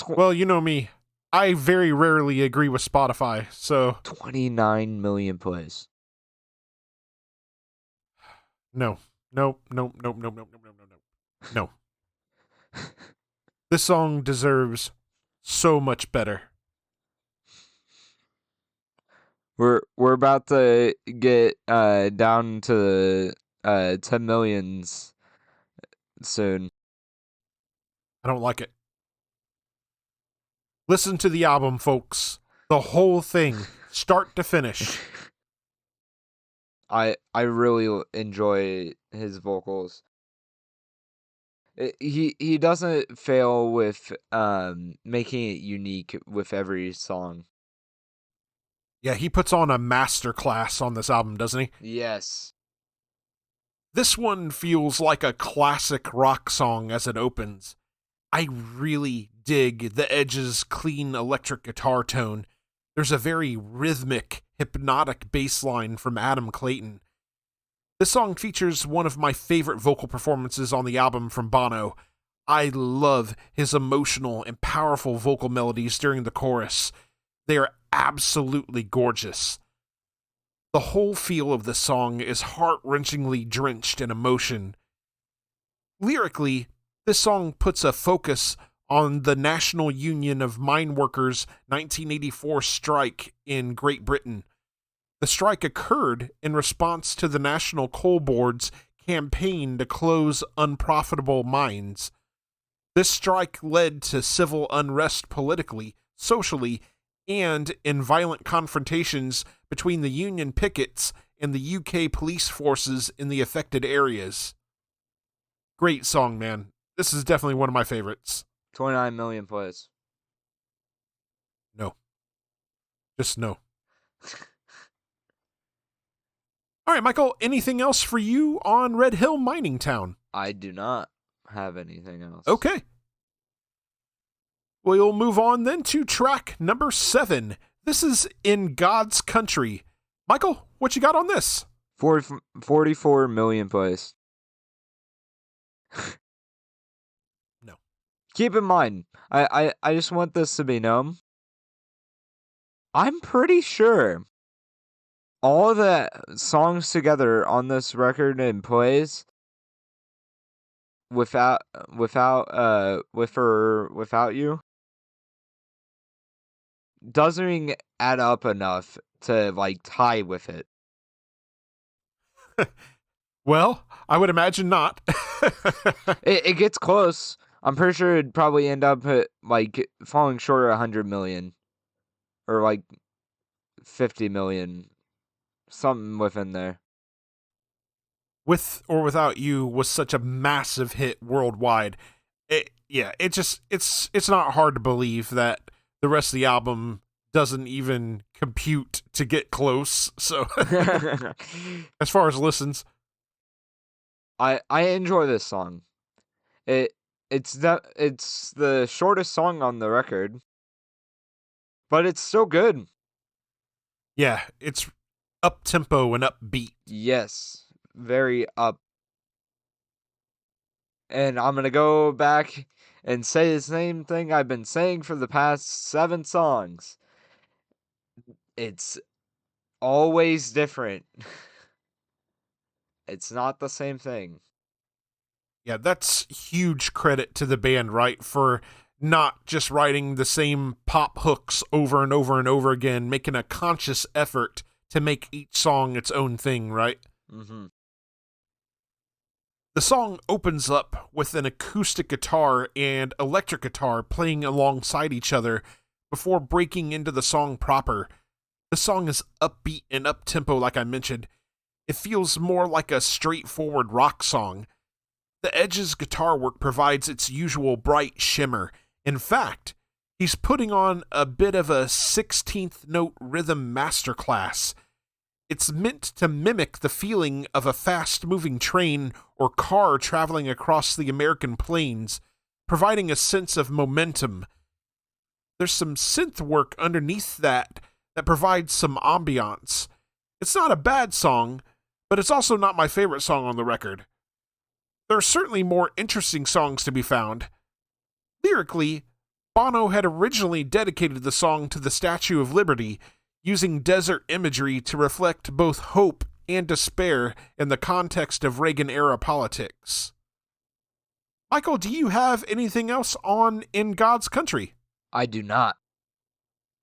Well, you know me. I very rarely agree with Spotify, so 29 million plays. No. This song deserves so much better. We're about to get down to 10 millions soon. I don't like it. Listen to the album, folks. The whole thing, start to finish. I really enjoy his vocals. He doesn't fail with making it unique with every song. Yeah, he puts on a masterclass on this album, doesn't he? Yes. This one feels like a classic rock song as it opens. I really dig the Edge's clean electric guitar tone. There's a very rhythmic, hypnotic bass line from Adam Clayton. This song features one of my favorite vocal performances on the album from Bono. I love his emotional and powerful vocal melodies during the chorus. They are absolutely gorgeous. The whole feel of the song is heart-wrenchingly drenched in emotion. Lyrically, this song puts a focus on the National Union of Mine Workers' 1984 strike in Great Britain. The strike occurred in response to the National Coal Board's campaign to close unprofitable mines. This strike led to civil unrest politically, socially, and in violent confrontations between the Union pickets and the UK police forces in the affected areas. Great song, man. This is definitely one of my favorites. 29 million plays. No. Just no. All right, Michael, anything else for you on Red Hill Mining Town? I do not have anything else. Okay. We'll move on then to track number 7. This is In God's Country. Michael, what you got on this? 44 million plays. No. Keep in mind, I just want this to be known. I'm pretty sure all the songs together on this record and plays without you doesn't even add up enough to like tie with it. Well, I would imagine not. It gets close. I'm pretty sure it'd probably end up at, like, falling short of 100 million. Or, like, 50 million. Something within there. With or Without You was such a massive hit worldwide. It's not hard to believe that the rest of the album doesn't even compute to get close. So as far as listens, I enjoy this song. It's the shortest song on the record, but it's still good. yeah, it's up tempo and upbeat. Yes, very up. And I'm gonna go back and say the same thing I've been saying for the past 7 songs. It's always different. It's not the same thing. Yeah, that's huge credit to the band, right? For not just writing the same pop hooks over and over and over again, making a conscious effort to make each song its own thing, right? Mm-hmm. The song opens up with an acoustic guitar and electric guitar playing alongside each other before breaking into the song proper. The song is upbeat and up-tempo, like I mentioned. It feels more like a straightforward rock song. The Edge's guitar work provides its usual bright shimmer. In fact, he's putting on a bit of a 16th note rhythm masterclass. It's meant to mimic the feeling of a fast-moving train or car traveling across the American plains, providing a sense of momentum. There's some synth work underneath that provides some ambiance. It's not a bad song, but it's also not my favorite song on the record. There are certainly more interesting songs to be found. Lyrically, Bono had originally dedicated the song to the Statue of Liberty, using desert imagery to reflect both hope and despair in the context of Reagan-era politics. Michael, do you have anything else on In God's Country? I do not.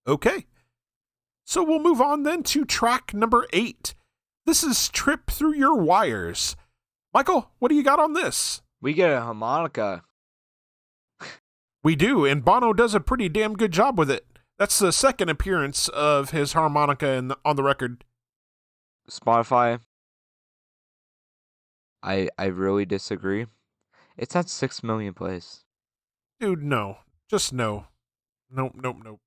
Okay. So we'll move on then to track number 8. This is Trip Through Your Wires. Michael, what do you got on this? We get a harmonica. We do, and Bono does a pretty damn good job with it. That's the second appearance of his harmonica on the record. Spotify. I really disagree. It's at 6 million plays. Dude, no. Just no. Nope.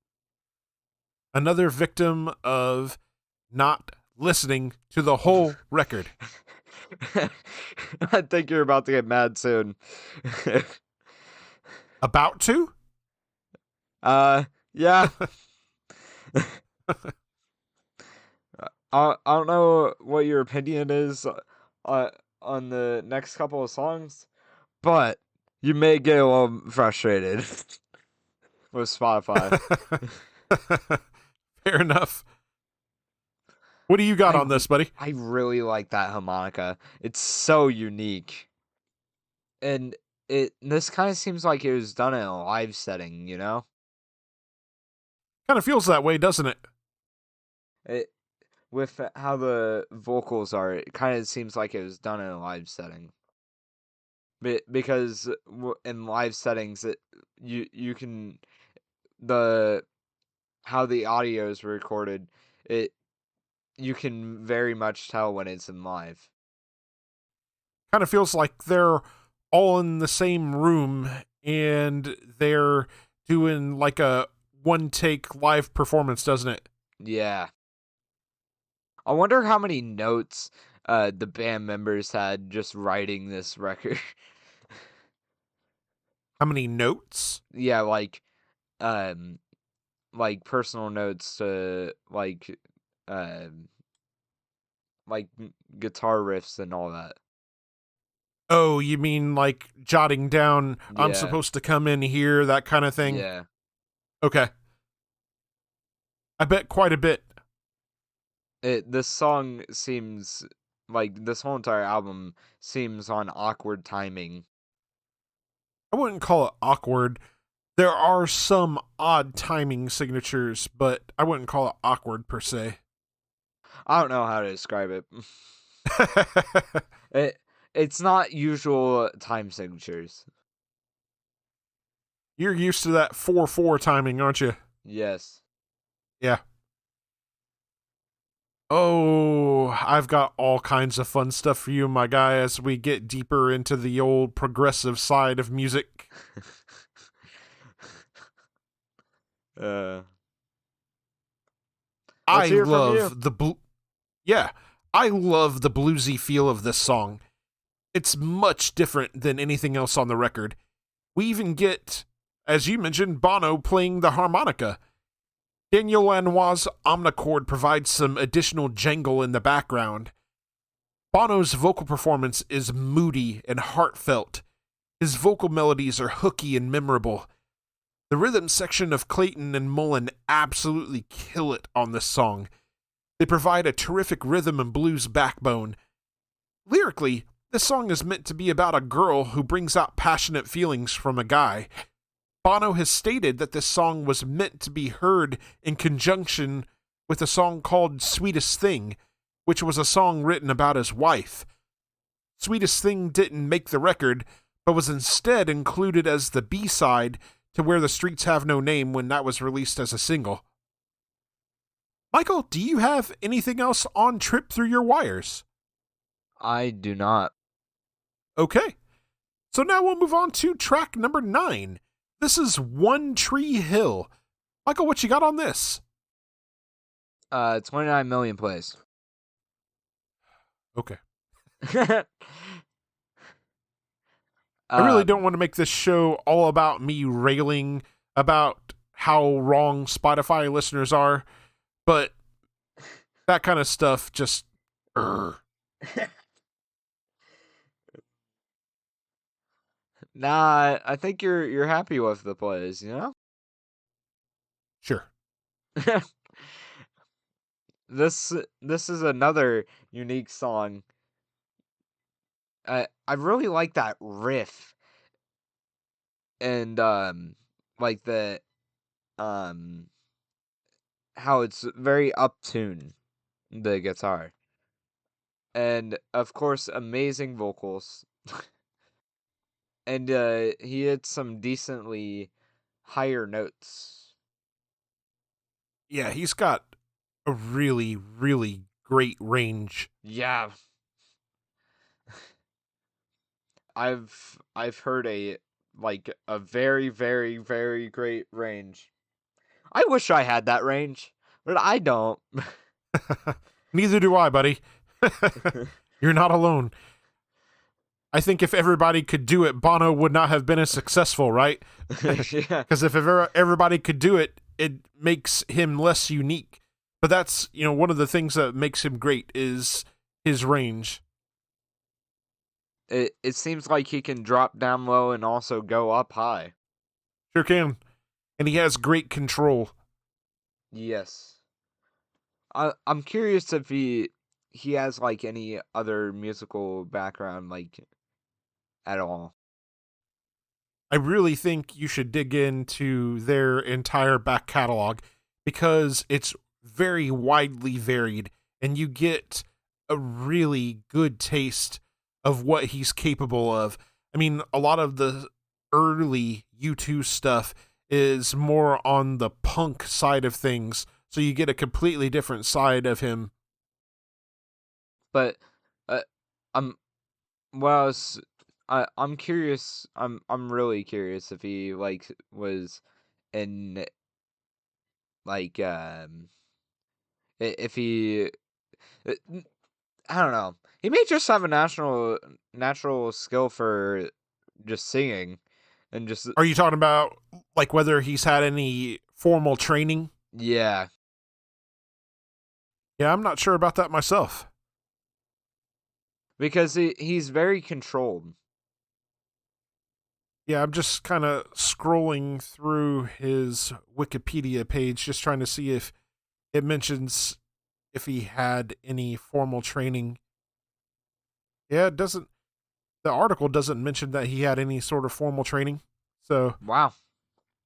Another victim of not listening to the whole record. I think you're about to get mad soon. About to? Yeah. I don't know what your opinion is on the next couple of songs, but you may get a little frustrated with Spotify. Fair enough. What do you got on this, buddy? I really like that harmonica. It's so unique. And this kind of seems like it was done in a live setting, you know? Kind of feels that way, doesn't it? With how the vocals are, it kind of seems like it was done in a live setting. Because in live settings, you can how the audio is recorded, you can very much tell when it's in live. Kind of feels like they're all in the same room and they're doing like a one-take live performance, doesn't it? Yeah. I wonder how many notes the band members had just writing this record. How many notes? Yeah, like personal notes to like guitar riffs and all that. Oh, you mean like jotting down, I'm Yeah. supposed to come in here, that kind of thing? Yeah. Okay. I bet quite a bit. This song seems like this whole entire album seems on awkward timing. I wouldn't call it awkward. There are some odd timing signatures, but I wouldn't call it awkward per se. I don't know how to describe it. It's not usual time signatures. You're used to that 4/4 timing, aren't you? Yes. Yeah. Oh, I've got all kinds of fun stuff for you, my guy, as we get deeper into the old progressive side of music. Let's I hear from you. love yeah, I love the bluesy feel of this song. It's much different than anything else on the record. We even get, as you mentioned, Bono playing the harmonica. Daniel Lanois' omnichord provides some additional jangle in the background. Bono's vocal performance is moody and heartfelt. His vocal melodies are hooky and memorable. The rhythm section of Clayton and Mullen absolutely kill it on this song. They provide a terrific rhythm and blues backbone. Lyrically, this song is meant to be about a girl who brings out passionate feelings from a guy. Bono has stated that this song was meant to be heard in conjunction with a song called Sweetest Thing, which was a song written about his wife. Sweetest Thing didn't make the record, but was instead included as the B-side to Where the Streets Have No Name when that was released as a single. Michael, do you have anything else on Trip Through Your Wires? I do not. Okay. So now we'll move on to track number 9. This is One Tree Hill. Michael, what you got on this? 29 million plays. Okay. I really don't want to make this show all about me railing about how wrong Spotify listeners are, but that kind of stuff just... Nah, I think you're happy with the plays, you know? Sure. This is another unique song. I really like that riff and like the um how it's very uptuned, the guitar. And of course amazing vocals. And he had some decently higher notes. Yeah, he's got a really, really great range. Yeah. I've heard a very, very, very great range. I wish I had that range, but I don't. Neither do I, buddy. You're not alone. I think if everybody could do it, Bono would not have been as successful, right? Yeah. Because if everybody could do it, it makes him less unique. But that's, one of the things that makes him great is his range. It seems like he can drop down low and also go up high. Sure can. And he has great control. Yes. I'm curious if he has like any other musical background like at all. I really think you should dig into their entire back catalog because it's very widely varied and you get a really good taste of what he's capable of. I mean, a lot of the early U2 stuff is more on the punk side of things, so you get a completely different side of him. But I'm well, I'm curious. I'm really curious if he like was in like if he uh, I don't know. He may just have a natural skill for just singing and just Are you talking about like whether he's had any formal training? yeah. Yeah, I'm not sure about that myself. Because he's very controlled. Yeah, I'm just kind of scrolling through his Wikipedia page, just trying to see if it mentions if he had any formal training. Yeah, it doesn't. The article doesn't mention that he had any sort of formal training. So, Wow.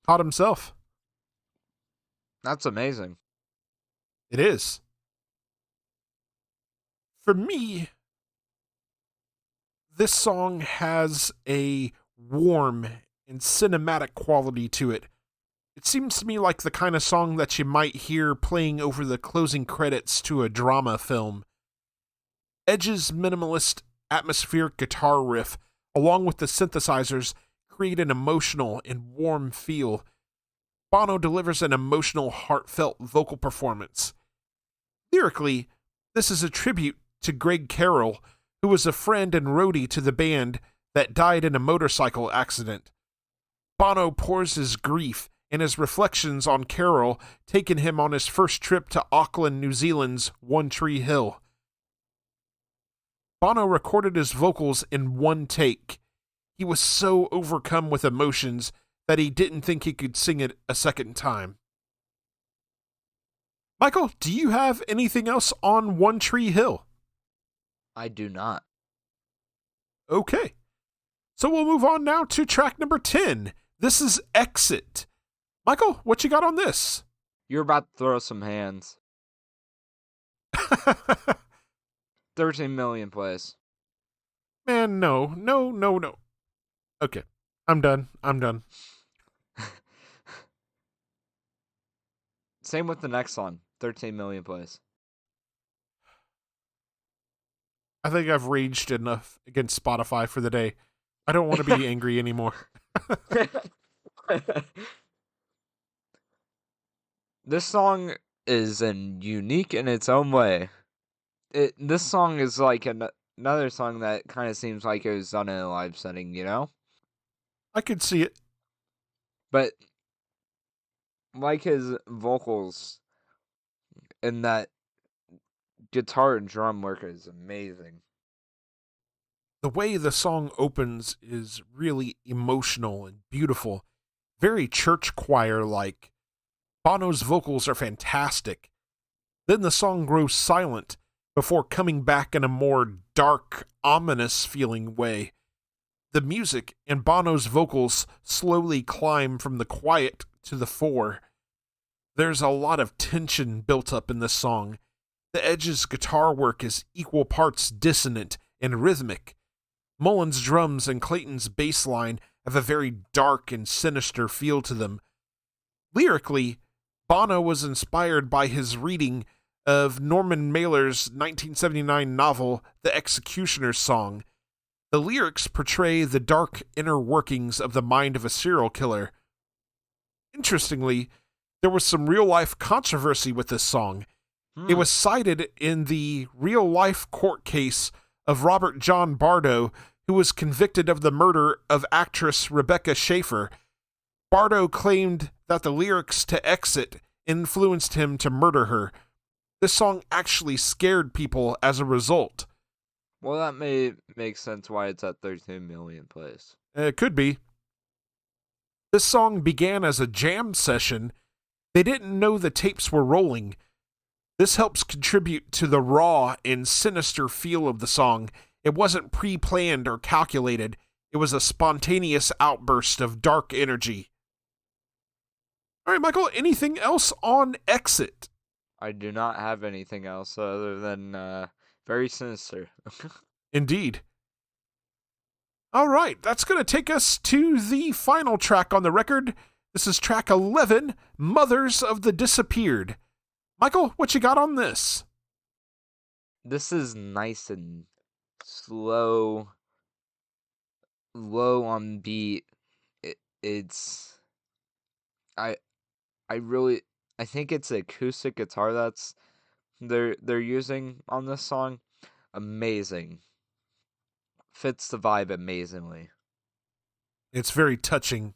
taught himself. That's amazing. It is. For me, this song has a warm and cinematic quality to it. It seems to me like the kind of song that you might hear playing over the closing credits to a drama film. Edge's minimalist, atmospheric guitar riff, along with the synthesizers, create an emotional and warm feel. Bono delivers an emotional, heartfelt vocal performance. Lyrically, this is a tribute to Greg Carroll, who was a friend and roadie to the band that died in a motorcycle accident. Bono pours his grief and his reflections on Carroll taking him on his first trip to Auckland, New Zealand's One Tree Hill. Bono recorded his vocals in one take. He was so overcome with emotions that he didn't think he could sing it a second time. Michael, do you have anything else on One Tree Hill? I do not. Okay. So we'll move on now to track number 10. This is Exit. Michael, what you got on this? You're about to throw some hands. 13 million plays. Man, no. Okay. I'm done. Same with the next song. 13 million plays. I think I've raged enough against Spotify for the day. I don't want to be angry anymore. This song is unique in its own way. This song is like another song that kind of seems like it was done in a live setting, you know? I could see it. But like his vocals and that guitar and drum work is amazing. The way the song opens is really emotional and beautiful. Very church choir-like. Bono's vocals are fantastic. Then the song grows silent before coming back in a more dark, ominous feeling way. The music and Bono's vocals slowly climb from the quiet to the fore. There's a lot of tension built up in this song. The Edge's guitar work is equal parts dissonant and rhythmic. Mullen's drums and Clayton's bass line have a very dark and sinister feel to them. Lyrically, Bono was inspired by his reading of Norman Mailer's 1979 novel, The Executioner's Song. The lyrics portray the dark inner workings of the mind of a serial killer. Interestingly, there was some real-life controversy with this song. It was cited in the real-life court case of Robert John Bardo, who was convicted of the murder of actress Rebecca Schaefer. Bardo claimed that the lyrics to Exit influenced him to murder her. This song actually scared people as a result. Well, that may make sense why it's at 13 million plays. It could be. This song began as a jam session. They didn't know the tapes were rolling. This helps contribute to the raw and sinister feel of the song. It wasn't pre-planned or calculated. It was a spontaneous outburst of dark energy. All right, Michael, anything else on Exit? I do not have anything else other than very sinister. Indeed. All right, that's going to take us to the final track on the record. This is track 11, Mothers of the Disappeared. Michael, what you got on this? This is nice and slow, low on beat. It's I think it's acoustic guitar that's they're using on this song. Amazing. Fits the vibe amazingly. It's very touching.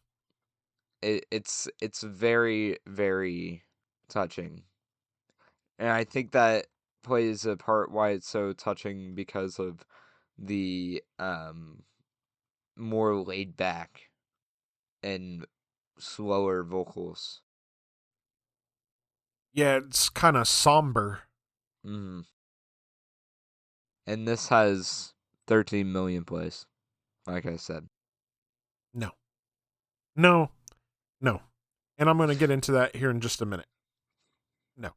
It's very, very touching. And I think that plays a part why it's so touching because of the more laid back and slower vocals. Yeah, it's kind of somber. Mm. And this has 13 million plays, like I said. No. And I'm going to get into that here in just a minute. No.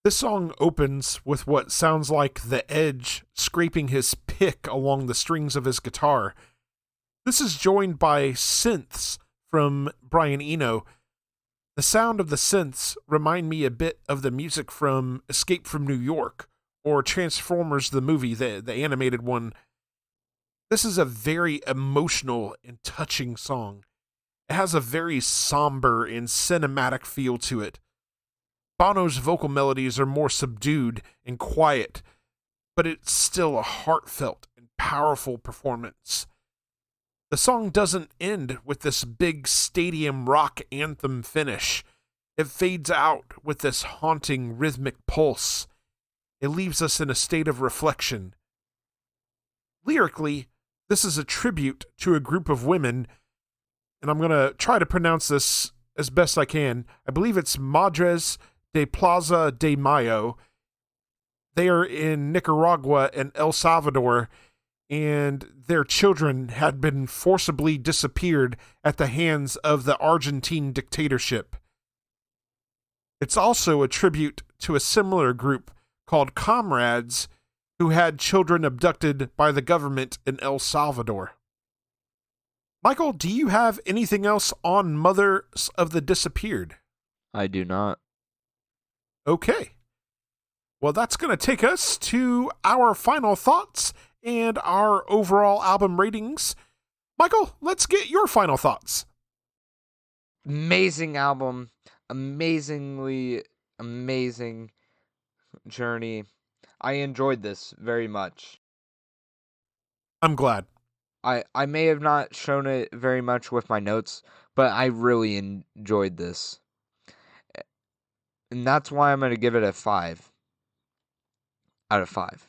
This song opens with what sounds like the Edge scraping his pick along the strings of his guitar. This is joined by synths from Brian Eno. The sound of the synths remind me a bit of the music from Escape from New York or Transformers the movie, the animated one. This is a very emotional and touching song. It has a very somber and cinematic feel to it. Bono's vocal melodies are more subdued and quiet, but it's still a heartfelt and powerful performance. The song doesn't end with this big stadium rock anthem finish. It fades out with this haunting rhythmic pulse. It leaves us in a state of reflection. Lyrically, this is a tribute to a group of women, and I'm going to try to pronounce this as best I can. I believe it's Madres de Plaza de Mayo. They are in Nicaragua and El Salvador, and their children had been forcibly disappeared at the hands of the Argentine dictatorship. It's also a tribute to a similar group called Comrades who had children abducted by the government in El Salvador. Michael, do you have anything else on Mothers of the Disappeared? I do not. Okay. Well, that's going to take us to our final thoughts and our overall album ratings. Michael, let's get your final thoughts. Amazing album. Amazingly amazing journey. I enjoyed this very much. I'm glad. I may have not shown it very much with my notes, but I really enjoyed this. And that's why I'm going to give it a 5 out of 5.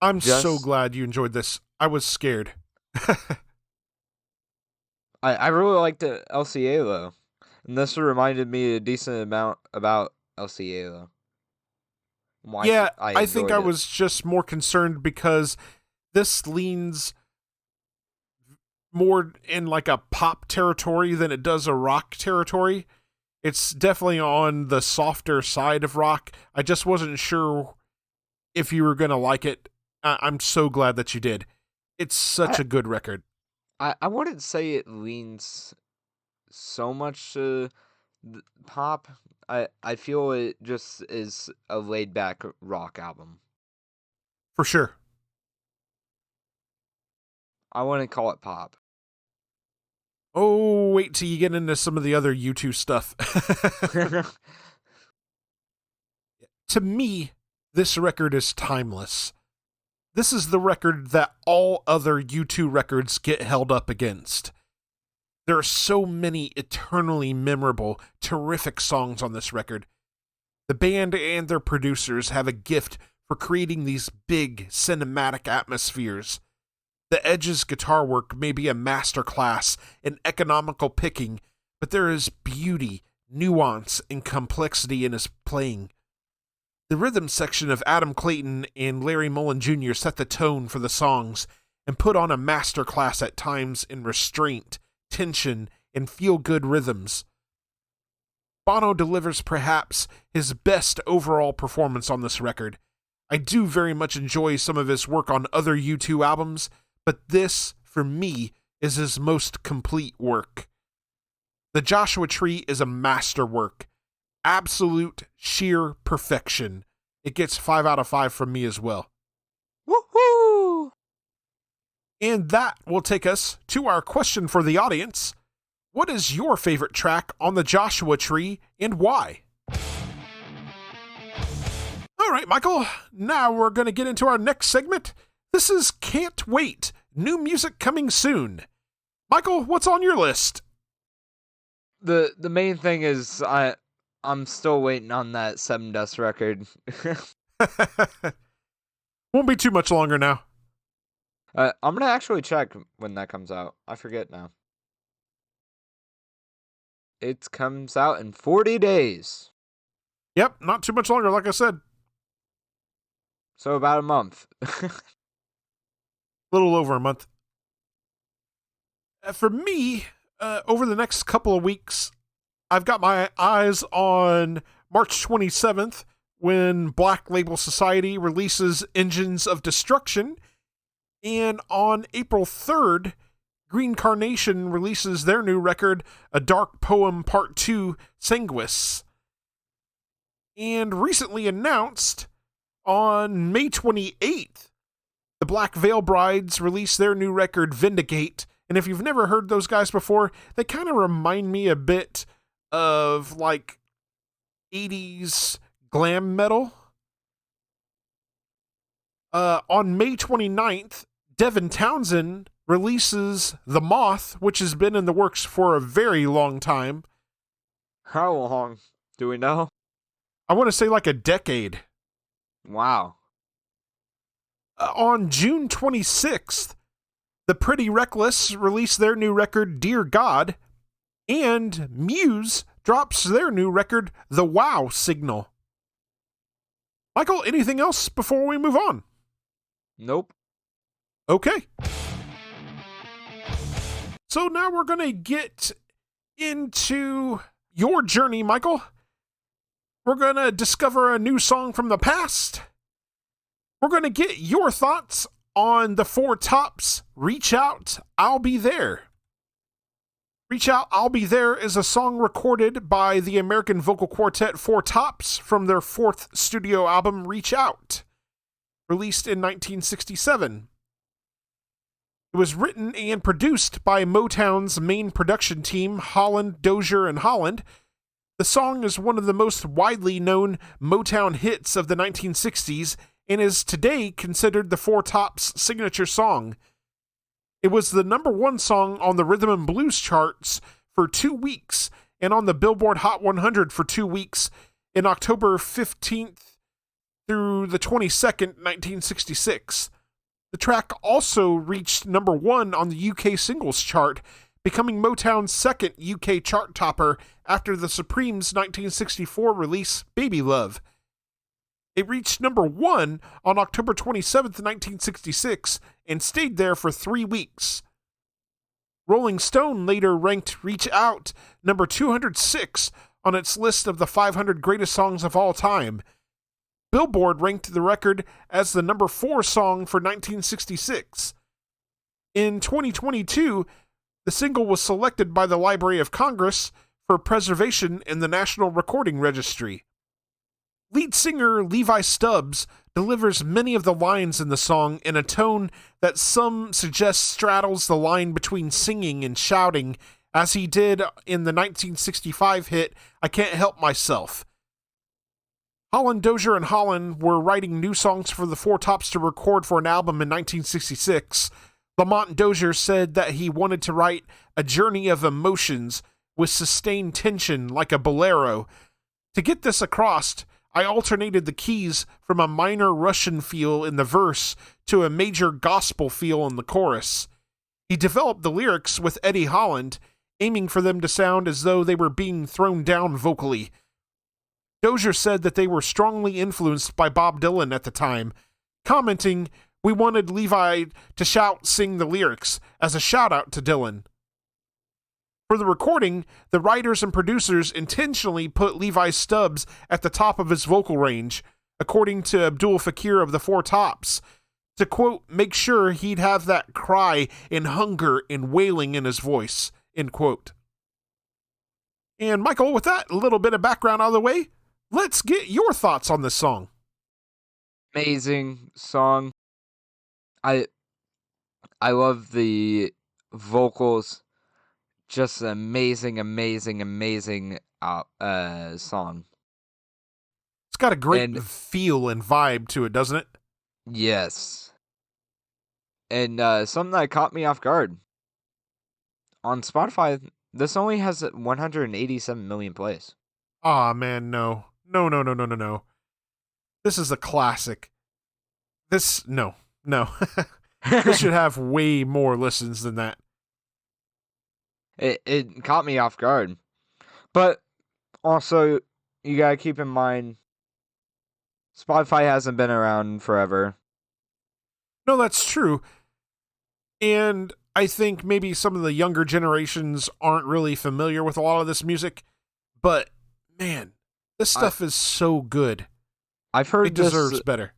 I'm so glad you enjoyed this. I was scared. I really liked El Cielo, and this reminded me a decent amount about El Cielo. Yeah, I think I was just more concerned because this leans more in like a pop territory than it does a rock territory. It's definitely on the softer side of rock. I just wasn't sure if you were going to like it. I'm so glad that you did. It's such a good record. I wouldn't say it leans so much to pop. I feel it just is a laid-back rock album. For sure. I wouldn't call it pop. Oh, wait till you get into some of the other U2 stuff. To me, this record is timeless. This is the record that all other U2 records get held up against. There are so many eternally memorable, terrific songs on this record. The band and their producers have a gift for creating these big, cinematic atmospheres. The Edge's guitar work may be a masterclass in economical picking, but there is beauty, nuance, and complexity in his playing. The rhythm section of Adam Clayton and Larry Mullen Jr. set the tone for the songs and put on a masterclass at times in restraint, tension, and feel-good rhythms. Bono delivers perhaps his best overall performance on this record. I do very much enjoy some of his work on other U2 albums, but this, for me, is his most complete work. The Joshua Tree is a masterwork. Absolute, sheer perfection. It gets 5 out of 5 from me as well. Woohoo! And that will take us to our question for the audience. What is your favorite track on the Joshua Tree and why? All right, Michael, now we're going to get into our next segment. This is Can't Wait, new music coming soon. Michael, what's on your list? The main thing is I'm still waiting on that Seven Dust record. Won't be too much longer now. I'm going to actually check when that comes out. I forget now. It comes out in 40 days. Yep, not too much longer, like I said. So about a month. A little over a month. For me, over the next couple of weeks, I've got my eyes on March 27th, when Black Label Society releases Engines of Destruction. And on April 3rd, Green Carnation releases their new record, A Dark Poem Part 2, Sanguis. And recently announced, on May 28th, the Black Veil Brides released their new record, Vindicate. And if you've never heard those guys before, they kind of remind me a bit of, like, 80s glam metal. On May 29th, Devin Townsend releases The Moth, which has been in the works for a very long time. How long? Do we know? I want to say like a decade. Wow. On June 26th, The Pretty Reckless released their new record, Dear God, and Muse drops their new record, The Wow Signal. Michael, anything else before we move on? Nope. Okay. So now we're going to get into your journey, Michael. We're going to discover a new song from the past. We're going to get your thoughts on the Four Tops' Reach Out, I'll Be There. Reach Out, I'll Be There is a song recorded by the American vocal quartet Four Tops from their fourth studio album, Reach Out, released in 1967. It was written and produced by Motown's main production team, Holland, Dozier, and Holland. The song is one of the most widely known Motown hits of the 1960s and is today considered the Four Tops' signature song. It was the number one song on the Rhythm and Blues charts for 2 weeks and on the Billboard Hot 100 for 2 weeks in October 15th through the 22nd, 1966. The track also reached number one on the UK singles chart, becoming Motown's second UK chart topper after the Supremes' 1964 release, Baby Love. It reached number one on October 27th, 1966, and stayed there for 3 weeks. Rolling Stone later ranked Reach Out number 206 on its list of the 500 greatest songs of all time. Billboard ranked the record as the number 4 song for 1966. In 2022, the single was selected by the Library of Congress for preservation in the National Recording Registry. Lead singer Levi Stubbs delivers many of the lines in the song in a tone that some suggest straddles the line between singing and shouting, as he did in the 1965 hit I Can't Help Myself. Holland, Dozier, and Holland were writing new songs for the Four Tops to record for an album in 1966. Lamont Dozier said that he wanted to write a journey of emotions with sustained tension like a bolero. To get this across, I alternated the keys from a minor Russian feel in the verse to a major gospel feel in the chorus. He developed the lyrics with Eddie Holland, aiming for them to sound as though they were being thrown down vocally. Dozier said that they were strongly influenced by Bob Dylan at the time, commenting, "We wanted Levi to sing the lyrics as a shout-out to Dylan." For the recording, the writers and producers intentionally put Levi Stubbs at the top of his vocal range, according to Abdul Fakir of the Four Tops, to, quote, make sure he'd have that cry and hunger and wailing in his voice, end quote. And Michael, with that little bit of background out of the way, let's get your thoughts on this song. Amazing song. I love the vocals. Just an amazing song. It's got a great And- feel and vibe to it, doesn't it? Yes. And something that caught me off guard. On Spotify, this only has 187 million plays. Aw, man, no. No. This is a classic. No. This should have way more listens than that. It caught me off guard. But also, you gotta keep in mind, Spotify hasn't been around forever. No, that's true. And I think maybe some of the younger generations aren't really familiar with a lot of this music. But, man, This stuff is so good. I've heard It deserves better.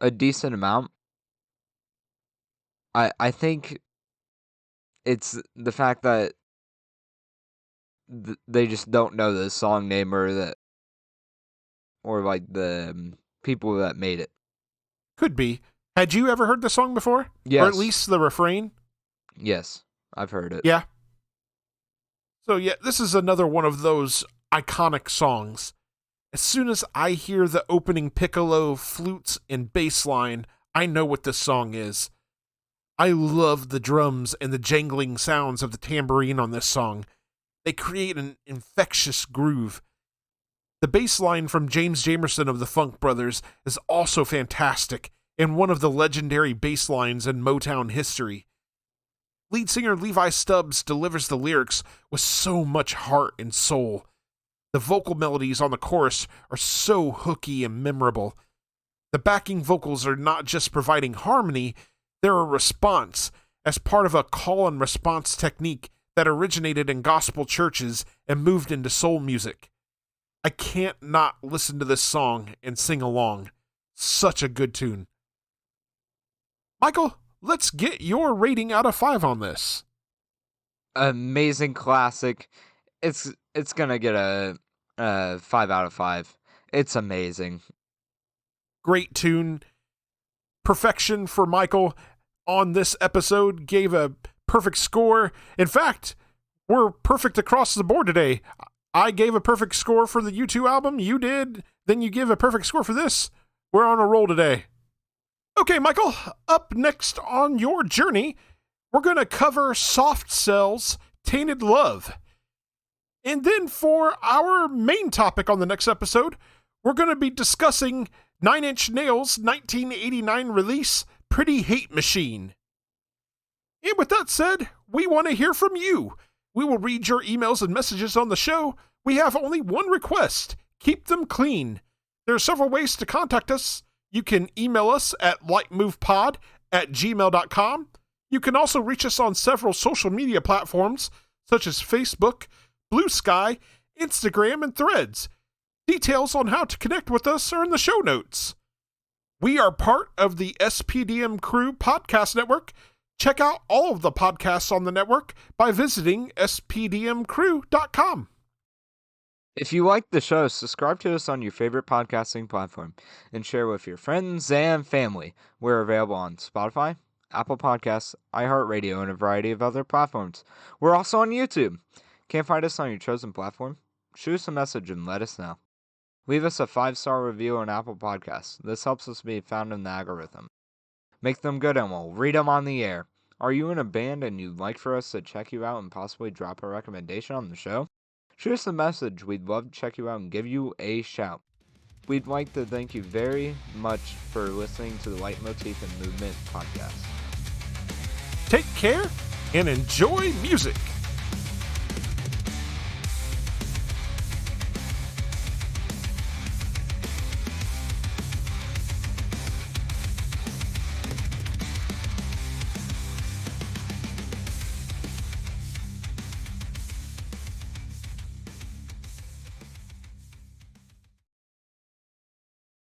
A decent amount. I think it's the fact that they just don't know the song name or like the people that made it. Could be. Had you ever heard the song before? Yes. Or at least the refrain? Yes, I've heard it. Yeah. So yeah, this is another one of those iconic songs. As soon as I hear the opening piccolo, flutes, and bass line, I know what this song is. I love the drums and the jangling sounds of the tambourine on this song. They create an infectious groove. The bass line from James Jamerson of the Funk Brothers is also fantastic and one of the legendary bass lines in Motown history. Lead singer Levi Stubbs delivers the lyrics with so much heart and soul. The vocal melodies on the chorus are so hooky and memorable. The backing vocals are not just providing harmony, they're a response as part of a call and response technique that originated in gospel churches and moved into soul music. I can't not listen to this song and sing along. Such a good tune. Michael, let's get your rating out of 5 on this. Amazing classic. It's gonna get a 5 out of 5. It's amazing. Great tune. Perfection for Michael on this episode. Gave a perfect score. In fact, we're perfect across the board today. I gave a perfect score for the U2 album. You did. Then you give a perfect score for this. We're on a roll today. Okay, Michael, up next on your journey, we're going to cover Soft Cell's Tainted Love. And then for our main topic on the next episode, we're going to be discussing Nine Inch Nails' 1989 release, Pretty Hate Machine. And with that said, we want to hear from you. We will read your emails and messages on the show. We have only one request. Keep them clean. There are several ways to contact us. You can email us at lightmovepod@gmail.com. You can also reach us on several social media platforms, such as Facebook, Blue Sky, Instagram, and Threads. Details on how to connect with us are in the show notes. We are part of the SPDM Crew Podcast Network. Check out all of the podcasts on the network by visiting spdmcrew.com. If you like the show, subscribe to us on your favorite podcasting platform and share with your friends and family. We're available on Spotify, Apple Podcasts, iHeartRadio, and a variety of other platforms. We're also on YouTube. Can't find us on your chosen platform? Shoot us a message and let us know. Leave us a 5-star review on Apple Podcasts. This helps us be found in the algorithm. Make them good and we'll read them on the air. Are you in a band and you'd like for us to check you out and possibly drop a recommendation on the show? Shoot us a message. We'd love to check you out and give you a shout. We'd like to thank you very much for listening to the Leitmotif and Movement podcast. Take care and enjoy music.